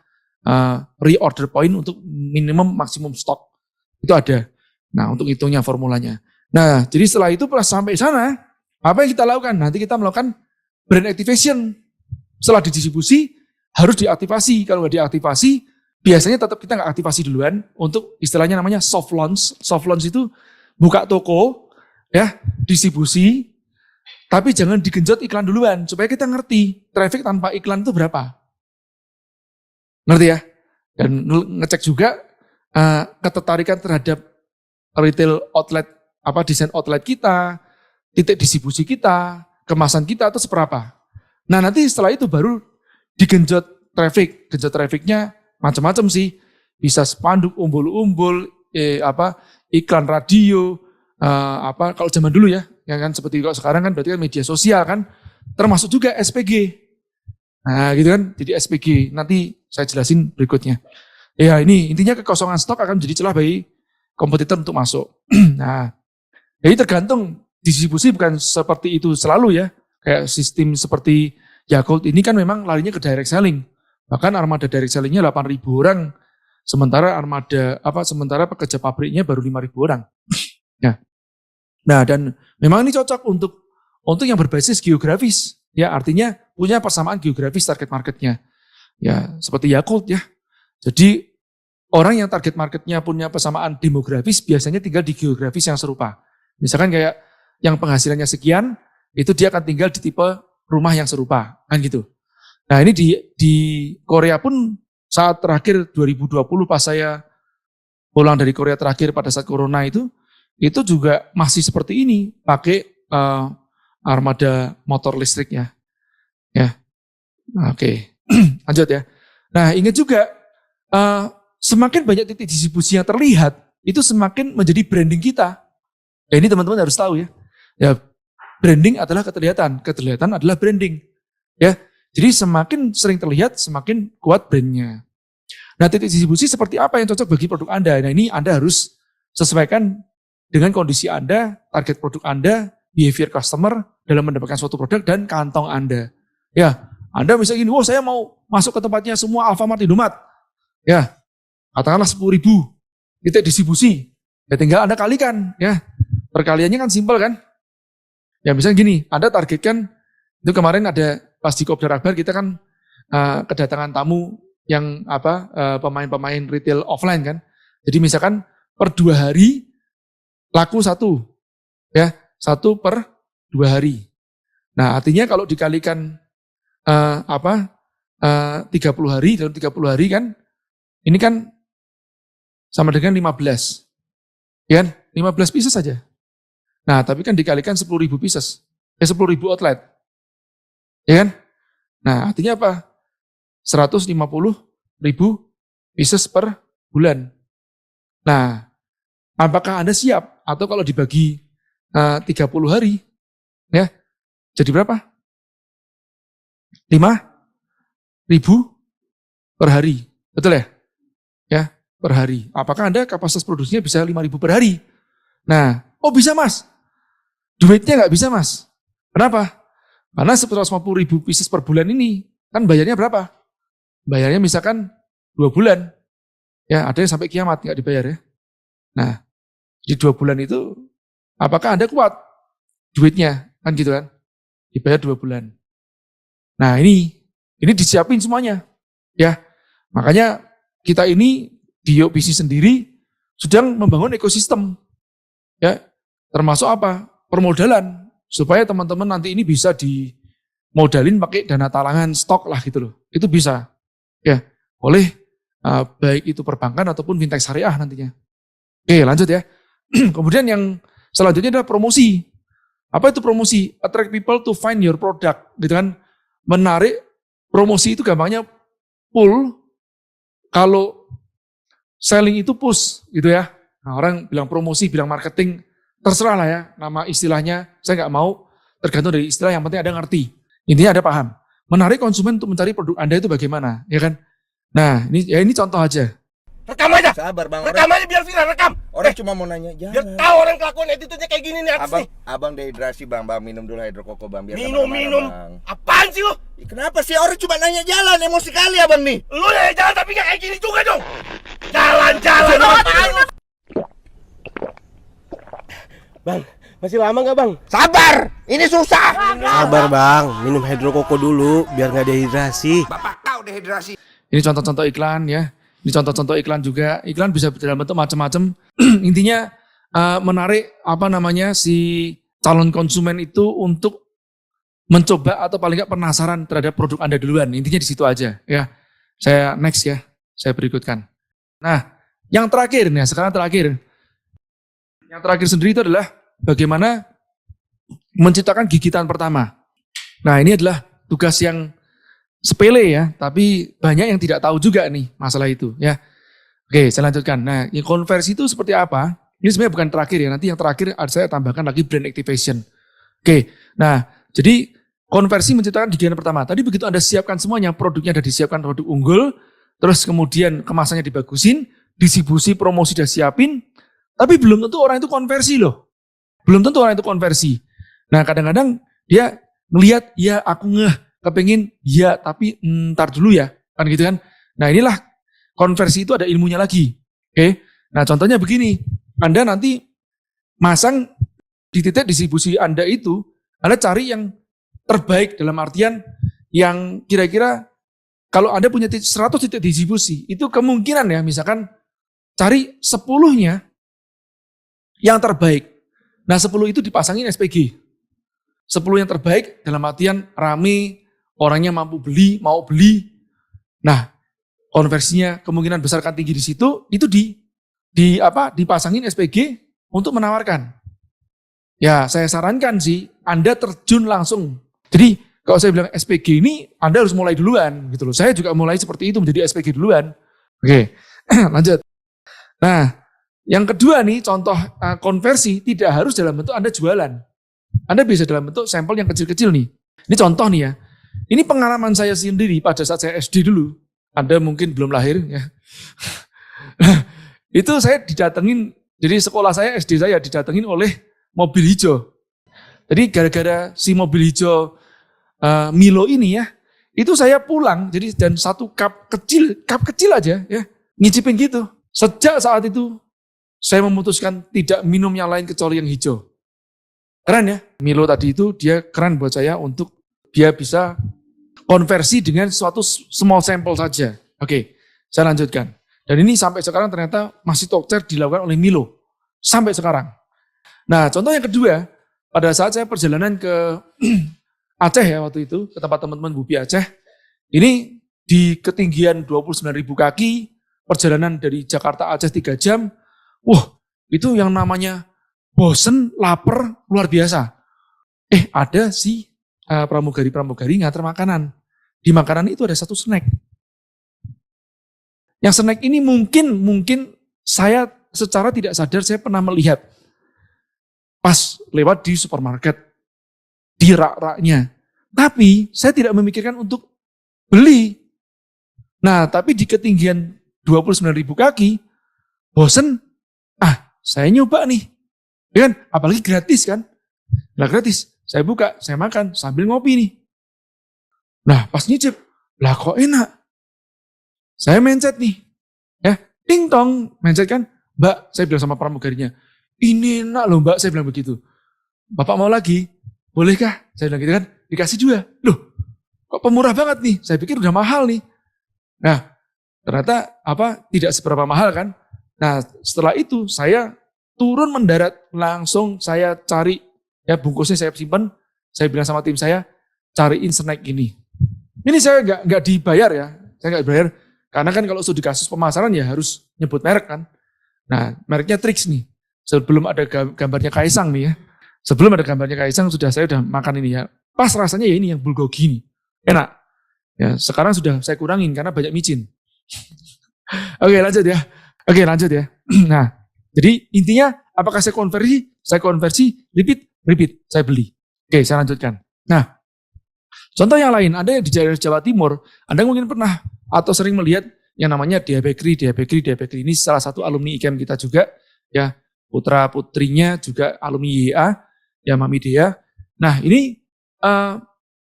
reorder point untuk minimum maksimum stok. Itu ada. Nah, untuk hitungnya formulanya. Nah, jadi setelah itu pas sampai sana, apa yang kita lakukan? Nanti kita melakukan brand activation. Setelah didistribusi, harus diaktifasi. Kalau nggak diaktifasi, biasanya tetap kita nggak aktivasi duluan untuk istilahnya namanya soft launch. Soft launch itu buka toko, ya, distribusi, tapi jangan digenjot iklan duluan supaya kita ngerti traffic tanpa iklan itu berapa. Ngerti ya? Dan ngecek juga ketertarikan terhadap retail outlet, desain outlet kita, titik distribusi kita, kemasan kita itu seberapa. Nah, nanti setelah itu baru digenjot traffic. Genjot trafficnya macam-macam sih. Bisa spanduk, umbul-umbul, iklan radio, kalau zaman dulu ya kan seperti kalau sekarang kan berarti kan media sosial kan, termasuk juga SPG. Nah, gitu kan, jadi SPG. Nanti saya jelasin berikutnya. Ya, ini intinya kekosongan stok akan menjadi celah bagi kompetitor untuk masuk. Nah, jadi tergantung distribusi bukan seperti itu selalu ya. Kayak sistem seperti Yakult ini kan memang larinya ke direct selling. Bahkan armada direct sellingnya 8.000 orang, sementara pekerja pabriknya baru 5.000 orang. Nah, dan memang ini cocok untuk yang berbasis geografis. Ya, artinya punya persamaan geografis target marketnya. Ya, seperti Yakult ya. Jadi orang yang target marketnya punya persamaan demografis biasanya tinggal di geografis yang serupa. Misalkan kayak yang penghasilannya sekian, itu dia akan tinggal di tipe rumah yang serupa, kan gitu. Nah, ini di Korea pun saat terakhir 2020 pas saya pulang dari Korea terakhir pada saat corona itu juga masih seperti ini, pakai armada motor listriknya. Ya, oke. Lanjut ya. Nah, ingat juga semakin banyak titik distribusi yang terlihat, itu semakin menjadi branding kita. Ya, ini teman-teman harus tahu ya. Ya, branding adalah keterlihatan adalah branding. Ya, jadi semakin sering terlihat, semakin kuat brandnya. Nah, titik distribusi seperti apa yang cocok bagi produk Anda? Nah, ini Anda harus sesuaikan dengan kondisi Anda, target produk Anda, behavior customer dalam mendapatkan suatu produk dan kantong Anda. Ya, Anda misalnya gini, saya mau masuk ke tempatnya semua Alfamart, Indomaret. Ya, katakanlah 10.000 titik distribusi. Ya tinggal Anda kalikan. Ya, perkaliannya kan simpel kan. Ya misalnya gini, Anda targetkan, itu kemarin ada pas di Kopdar Akbar kita kan kedatangan tamu yang pemain-pemain retail offline kan. Jadi misalkan per 2 hari laku 1, ya 1 per 2 hari. Nah artinya kalau dikalikan 30 hari, dalam 30 hari kan, ini kan sama dengan 15. Ya kan? 15 pieces saja. Nah, tapi kan dikalikan 10.000 pieces. 10.000 outlet. Ya kan? Nah, artinya apa? 150.000 pieces per bulan. Nah, apakah Anda siap? Atau kalau dibagi 30 hari, ya, jadi berapa? 5.000 per hari. Betul ya? Ya, per hari. Apakah Anda kapasitas produksinya bisa 5.000 per hari? Nah, bisa Mas. Duitnya nggak bisa Mas. Kenapa? Karena 150.000 pieces per bulan ini, kan bayarnya berapa? Bayarnya misalkan 2 bulan. Ya, ada yang sampai kiamat nggak dibayar ya. Nah, di 2 bulan itu, apakah Anda kuat duitnya? Kan gitu kan. Dibayar 2 bulan. Nah, ini disiapin semuanya. Ya, makanya kita ini di Yopisi sendiri sedang membangun ekosistem, ya, termasuk apa? Permodalan, supaya teman-teman nanti ini bisa dimodalin pakai dana talangan stok lah gitu loh. Itu bisa, ya, oleh baik itu perbankan ataupun fintech syariah nantinya. Oke, lanjut ya. Kemudian yang selanjutnya adalah promosi. Apa itu promosi? Attract people to find your product, gitu kan? Menarik. Promosi itu gampangnya pull, kalau selling itu push, gitu ya. Nah, orang bilang promosi, bilang marketing, terserah lah ya, nama istilahnya, saya nggak mau, tergantung dari istilah, yang penting ada ngerti. Intinya ada paham. Menarik konsumen untuk mencari produk Anda itu bagaimana, ya kan? Nah, ini contoh aja. Rekam aja. Sabar bang. Rekam aja biar viral, rekam. Orang cuma mau nanya Biar jangan. tahu orang kelakuan attitude-nya kayak gini nih artis Abang, nih. abang dehidrasi bang, minum dulu hidrokoko bang. Biar Minum, nggak minum. marah-marah, Bang. Apaan sih lu? Ih, kenapa sih orang cuma nanya jalan, emosi kali abang nih. Lu ya jalan tapi gak kayak gini juga dong. Jalan-jalan. Apaan lu? Bang, masih lama nggak bang? Sabar, ini susah. Sabar bang, minum hidrokoko dulu biar nggak dehidrasi. Bapak kau dehidrasi. Ini contoh-contoh iklan ya. Ini contoh-contoh iklan juga. Iklan bisa dalam bentuk macam-macam. Intinya menarik si calon konsumen itu untuk mencoba atau paling nggak penasaran terhadap produk Anda duluan. Intinya di situ aja ya. Saya next ya. Saya berikutkan. Nah, yang terakhir nih, sekarang terakhir. Yang terakhir sendiri itu adalah bagaimana menciptakan gigitan pertama. Nah, ini adalah tugas yang sepele ya, tapi banyak yang tidak tahu juga nih masalah itu ya. Oke, saya lanjutkan. Nah, yang konversi itu seperti apa? Ini sebenarnya bukan terakhir ya, nanti yang terakhir saya tambahkan lagi brand activation. Oke, nah jadi konversi menciptakan gigitan pertama. Tadi begitu Anda siapkan semuanya, produknya sudah disiapkan, produk unggul, terus kemudian kemasannya dibagusin, distribusi, promosi sudah siapin, tapi belum tentu orang itu konversi loh. Belum tentu orang itu konversi. Nah, kadang-kadang dia ngelihat, ya aku kepengen, ya tapi ntar dulu ya, kan gitu kan. Nah, inilah konversi itu ada ilmunya lagi. Oke. Nah, contohnya begini, Anda nanti masang di titik distribusi Anda itu, Anda cari yang terbaik dalam artian yang kira-kira kalau Anda punya 100 titik distribusi, itu kemungkinan ya, misalkan cari 10-nya yang terbaik. Nah, 10 itu dipasangin SPG. 10 yang terbaik dalam artian rame, orangnya mampu beli, mau beli. Nah, konversinya kemungkinan besar kan tinggi di situ, itu dipasangin SPG untuk menawarkan. Ya, saya sarankan sih Anda terjun langsung. Jadi, kalau saya bilang SPG ini Anda harus mulai duluan gitu loh. Saya juga mulai seperti itu menjadi SPG duluan. Oke, lanjut. Nah, yang kedua nih contoh konversi tidak harus dalam bentuk Anda jualan. Anda bisa dalam bentuk sampel yang kecil-kecil nih. Ini contoh nih ya. Ini pengalaman saya sendiri pada saat saya SD dulu. Anda mungkin belum lahir ya. Itu saya didatengin, jadi sekolah saya SD saya didatengin oleh mobil hijau. Jadi gara-gara si mobil hijau Milo ini ya, itu saya pulang jadi dan satu cup kecil aja ya, ngicipin gitu. Sejak saat itu saya memutuskan tidak minum yang lain kecuali yang hijau. Keren ya, Milo tadi itu dia keren buat saya untuk dia bisa konversi dengan suatu small sample saja. Oke, saya lanjutkan. Dan ini sampai sekarang ternyata masih talk track dilakukan oleh Milo. Sampai sekarang. Nah, contoh yang kedua, pada saat saya perjalanan ke Aceh ya waktu itu, ke tempat teman-teman Bubi Aceh. Ini di ketinggian 29.000 kaki, perjalanan dari Jakarta Aceh 3 jam. Wah, itu yang namanya bosen, lapar, luar biasa. Ada si pramugari-pramugari ngantar makanan. Di makanan itu ada satu snack. Yang snack ini mungkin saya secara tidak sadar saya pernah melihat pas lewat di supermarket, di rak-raknya. Tapi saya tidak memikirkan untuk beli. Nah, tapi di ketinggian 29.000 kaki, bosen, saya nyoba nih. Ya kan? Apalagi gratis kan. Nah gratis, saya buka, saya makan sambil ngopi nih. Nah pas nyicip, lah kok enak. Saya mencet nih, ya, ting tong, mencet kan, Mbak, saya bilang sama pramugarinya, ini enak loh Mbak, saya bilang begitu. Bapak mau lagi, bolehkah? Saya bilang gitu kan, dikasih juga. Loh, kok pemurah banget nih, saya pikir udah mahal nih. Nah, Ternyata tidak seberapa mahal kan. Nah setelah itu saya turun mendarat, langsung saya cari, ya bungkusnya saya simpan, saya bilang sama tim saya, cariin snack ini. Ini saya nggak dibayar ya, saya nggak dibayar, karena kan kalau studi kasus pemasaran ya harus nyebut merek kan. Nah mereknya Trix nih, sebelum ada gambarnya Kaisang nih ya, sebelum ada gambarnya Kaisang saya udah makan ini ya, pas rasanya ya ini yang bulgogi nih, enak. Ya sekarang sudah saya kurangin karena banyak micin. Oke lanjut ya. Nah jadi intinya apakah saya konversi? Saya konversi, repeat, saya beli. Oke saya lanjutkan. Nah contoh yang lain, Anda yang di Jawa Timur, Anda mungkin pernah atau sering melihat yang namanya Dia Bakery. Ini salah satu alumni IKEM kita juga, ya putra putrinya juga alumni YA, ya Mami Dea. Nah ini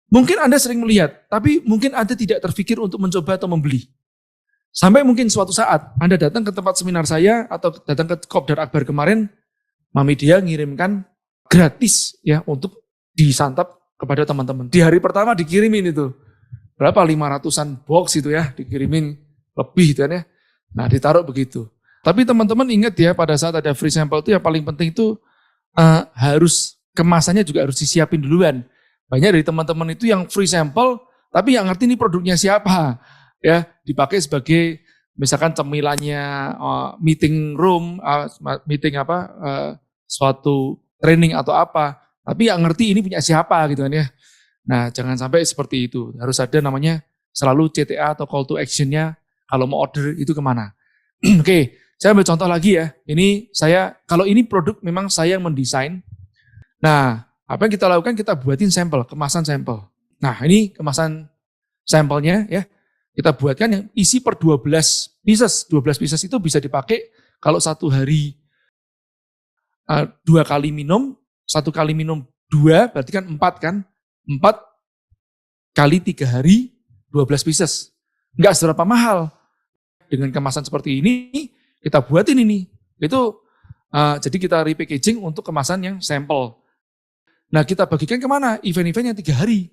mungkin Anda sering melihat, tapi mungkin Anda tidak terpikir untuk mencoba atau membeli. Sampai mungkin suatu saat Anda datang ke tempat seminar saya atau datang ke Kopdar Akbar kemarin, Mami Dea ngirimkan gratis ya untuk disantap kepada teman-teman. Di hari pertama dikirimin itu. Berapa? 500-an box itu ya, dikirimin lebih itu kan ya. Nah ditaruh begitu. Tapi teman-teman ingat ya, pada saat ada free sample itu yang paling penting itu harus kemasannya juga harus disiapin duluan. Banyak dari teman-teman itu yang free sample, tapi yang ngerti ini produknya siapa. Ya, dipakai sebagai misalkan cemilannya meeting room, suatu training atau apa. Tapi yang ngerti ini punya siapa gitu kan ya. Nah jangan sampai seperti itu. Harus ada namanya selalu CTA atau call to action-nya kalau mau order itu kemana. Oke, saya ambil contoh lagi ya. Kalau ini produk memang saya yang mendesain. Nah, apa yang kita lakukan? Kita buatin sampel, kemasan sampel. Nah, ini kemasan sampelnya ya. Kita buatkan yang isi per 12 pieces. 12 pieces itu bisa dipakai kalau satu hari 2 kali minum, 1 kali minum 2, berarti kan 4 kan. 4 kali 3 hari, 12 pieces. Enggak seberapa mahal. Dengan kemasan seperti ini, kita buatin ini. Itu jadi kita repackaging untuk kemasan yang sampel. Nah kita bagikan kemana? Event-event yang 3 hari.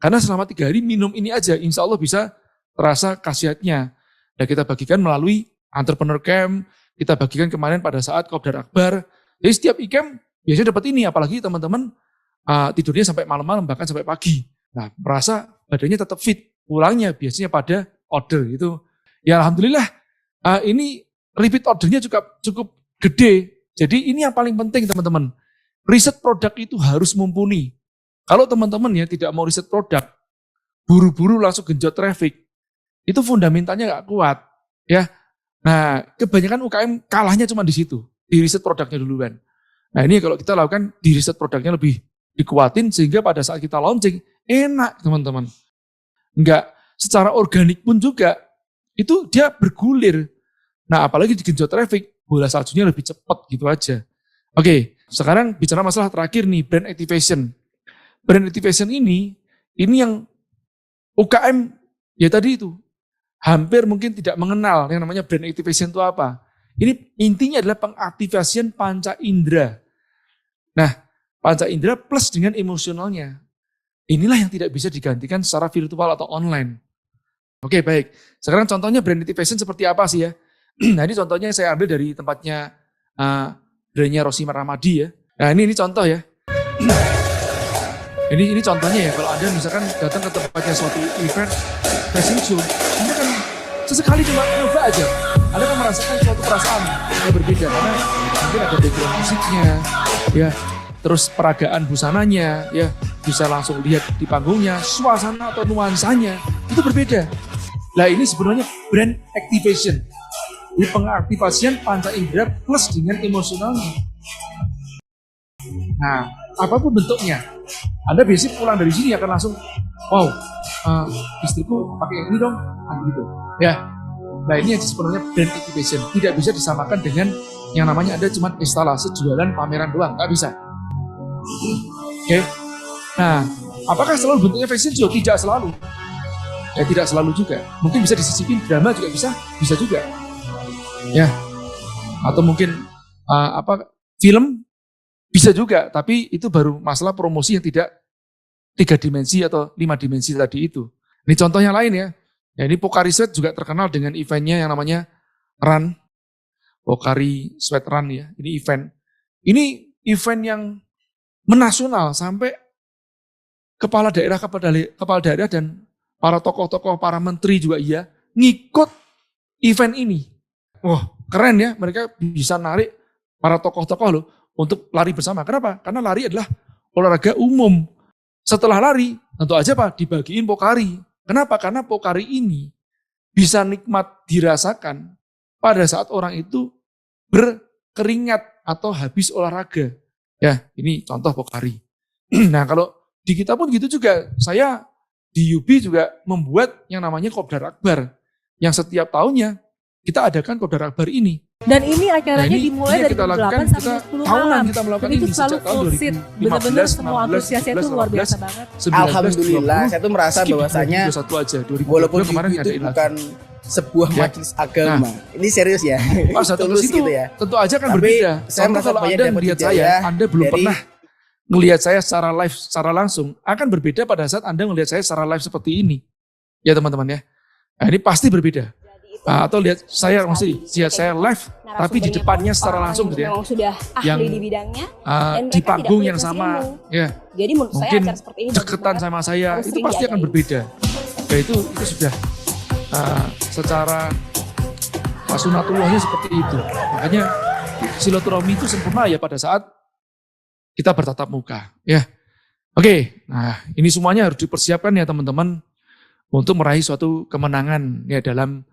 Karena selama 3 hari minum ini aja, insya Allah bisa terasa khasiatnya. Dan kita bagikan melalui entrepreneur camp, kita bagikan kemarin pada saat Kopdar Akbar. Jadi setiap IKEM biasanya dapat ini, apalagi teman-teman tidurnya sampai malam-malam, bahkan sampai pagi. Nah merasa badannya tetap fit, pulangnya biasanya pada order gitu. Ya alhamdulillah ini repeat ordernya cukup gede. Jadi ini yang paling penting teman-teman. Riset produk itu harus mumpuni. Kalau teman-teman ya tidak mau riset produk, buru-buru langsung genjot traffic, itu fundamentalnya nggak kuat. Ya, nah kebanyakan UKM kalahnya cuma di situ, di riset produknya duluan. Nah ini kalau kita lakukan di riset produknya lebih dikuatin sehingga pada saat kita launching enak teman-teman. Enggak secara organik pun juga itu dia bergulir. Nah apalagi di genjot traffic, bola saljunya lebih cepat gitu aja. Oke, sekarang bicara masalah terakhir nih, brand activation. Brand activation ini yang UKM ya tadi itu hampir mungkin tidak mengenal yang namanya brand activation itu apa. Ini intinya adalah pengaktifasian panca indera. Nah, panca indera plus dengan emosionalnya. Inilah yang tidak bisa digantikan secara virtual atau online. Oke, baik. Sekarang contohnya brand activation seperti apa sih ya? Nah, ini contohnya yang saya ambil dari tempatnya brandnya Rosimar Ramadi ya. Nah, ini contoh ya. Ini contohnya ya, kalau Anda misalkan datang ke tempatnya suatu event fashion show, Anda kan sesekali cuma coba aja. Anda kan merasakan suatu perasaan yang berbeda karena mungkin ada background musiknya, ya, terus peragaan busananya, ya, bisa langsung lihat di panggungnya, suasana atau nuansanya itu berbeda. Nah ini sebenarnya brand activation, ini pengaktifasian panca indera plus dengan emosionalnya. Nah, apapun bentuknya, Anda biasanya pulang dari sini akan langsung, wow, istriku pakai yang ini dong, gitu. Ya, nah ini yang sebenarnya brand activation. Tidak bisa disamakan dengan yang namanya Anda cuma instalasi jualan pameran doang, nggak bisa. Oke. Nah, apakah selalu bentuknya fashion show? Tidak selalu. Ya, tidak selalu juga. Mungkin bisa disisipin drama juga bisa juga. Ya, atau mungkin film. Bisa juga, tapi itu baru masalah promosi yang tidak 3 dimensi atau 5 dimensi tadi itu. Ini contohnya lain ya. Ya, ini Pocari Sweat juga terkenal dengan eventnya yang namanya Run. Pocari Sweat Run ya. Ini event. Ini event yang menasional sampai kepala daerah dan para tokoh-tokoh, para menteri juga ngikut event ini. Wah, keren ya. Mereka bisa narik para tokoh-tokoh loh untuk lari bersama. Kenapa? Karena lari adalah olahraga umum. Setelah lari, tentu aja dibagiin Pocari. Kenapa? Karena Pocari ini bisa nikmat dirasakan pada saat orang itu berkeringat atau habis olahraga. Ya, ini contoh Pocari. Nah, kalau di kita pun gitu juga. Saya di UB juga membuat yang namanya Kopdar Akbar. Yang setiap tahunnya kita adakan Kopdar Akbar ini. Dan ini acaranya Nah, ini dimulai dari kita jam lakukan, 8 sampai 10 malam. kita melakukan Dan itu ini selalu sejak tahun full seat. 2015, Benar-benar semua 16, antusiasnya itu luar biasa 18, banget. 19, Alhamdulillah, 20, saya tuh merasa skip bahwasanya 2021 aja, 2020 walaupun kemarin itu ngadain lagi. bukan sebuah Ya. majelis agama. Ini serius ya. Pas datang ke Tulus situ, gitu ya. tentu aja kan Tapi berbeda. saya Contoh merasa kalau banyak Anda dapat melihat hidayah saya, Anda belum dari- pernah melihat saya secara live, secara langsung, akan berbeda pada saat Anda melihat saya secara live seperti ini. Ya teman-teman ya. Nah, ini pasti berbeda. Atau lihat saya live, tapi di depannya secara langsung gitu ya. Memang sudah ahli Yang, di bidangnya. dan di mereka tidak panggung punya yang basis sama. ilmu. Ya. Jadi menurut saya Mungkin acara seperti ini bagus deketan banget. sama saya, Harus itu sering pasti akan diadain. berbeda. Ya itu sudah secara sunatullahnya seperti itu. Makanya silaturahmi itu sempurna ya pada saat kita bertatap muka. Ya, oke. Nah, ini semuanya harus dipersiapkan ya teman-teman untuk meraih suatu kemenangan ya dalam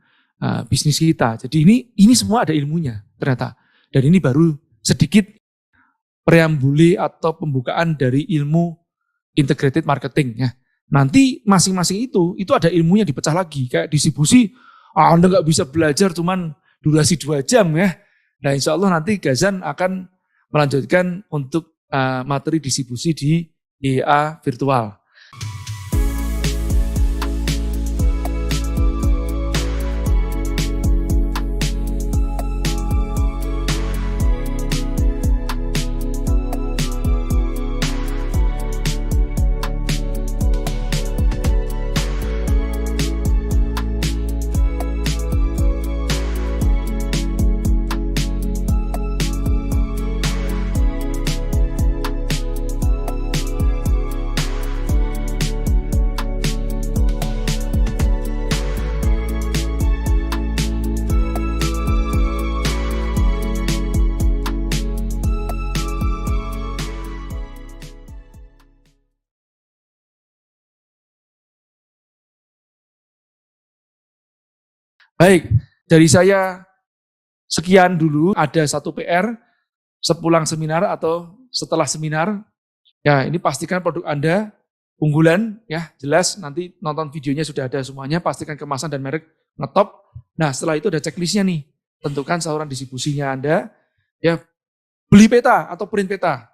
bisnis kita. Jadi ini semua ada ilmunya ternyata. Dan ini baru sedikit preambuli atau pembukaan dari ilmu integrated marketing ya. Nanti masing-masing itu ada ilmunya dipecah lagi. Kayak distribusi, Anda nggak bisa belajar cuman durasi 2 jam ya. Nah insya Allah nanti Gazan akan melanjutkan untuk materi distribusi di IA virtual. Baik, dari saya sekian dulu. Ada satu PR sepulang seminar atau setelah seminar. Ya, ini pastikan produk Anda unggulan ya, jelas nanti nonton videonya sudah ada semuanya, pastikan kemasan dan merek ngetop. Nah, setelah itu ada checklistnya nih. Tentukan saluran distribusinya Anda, ya beli peta atau print peta.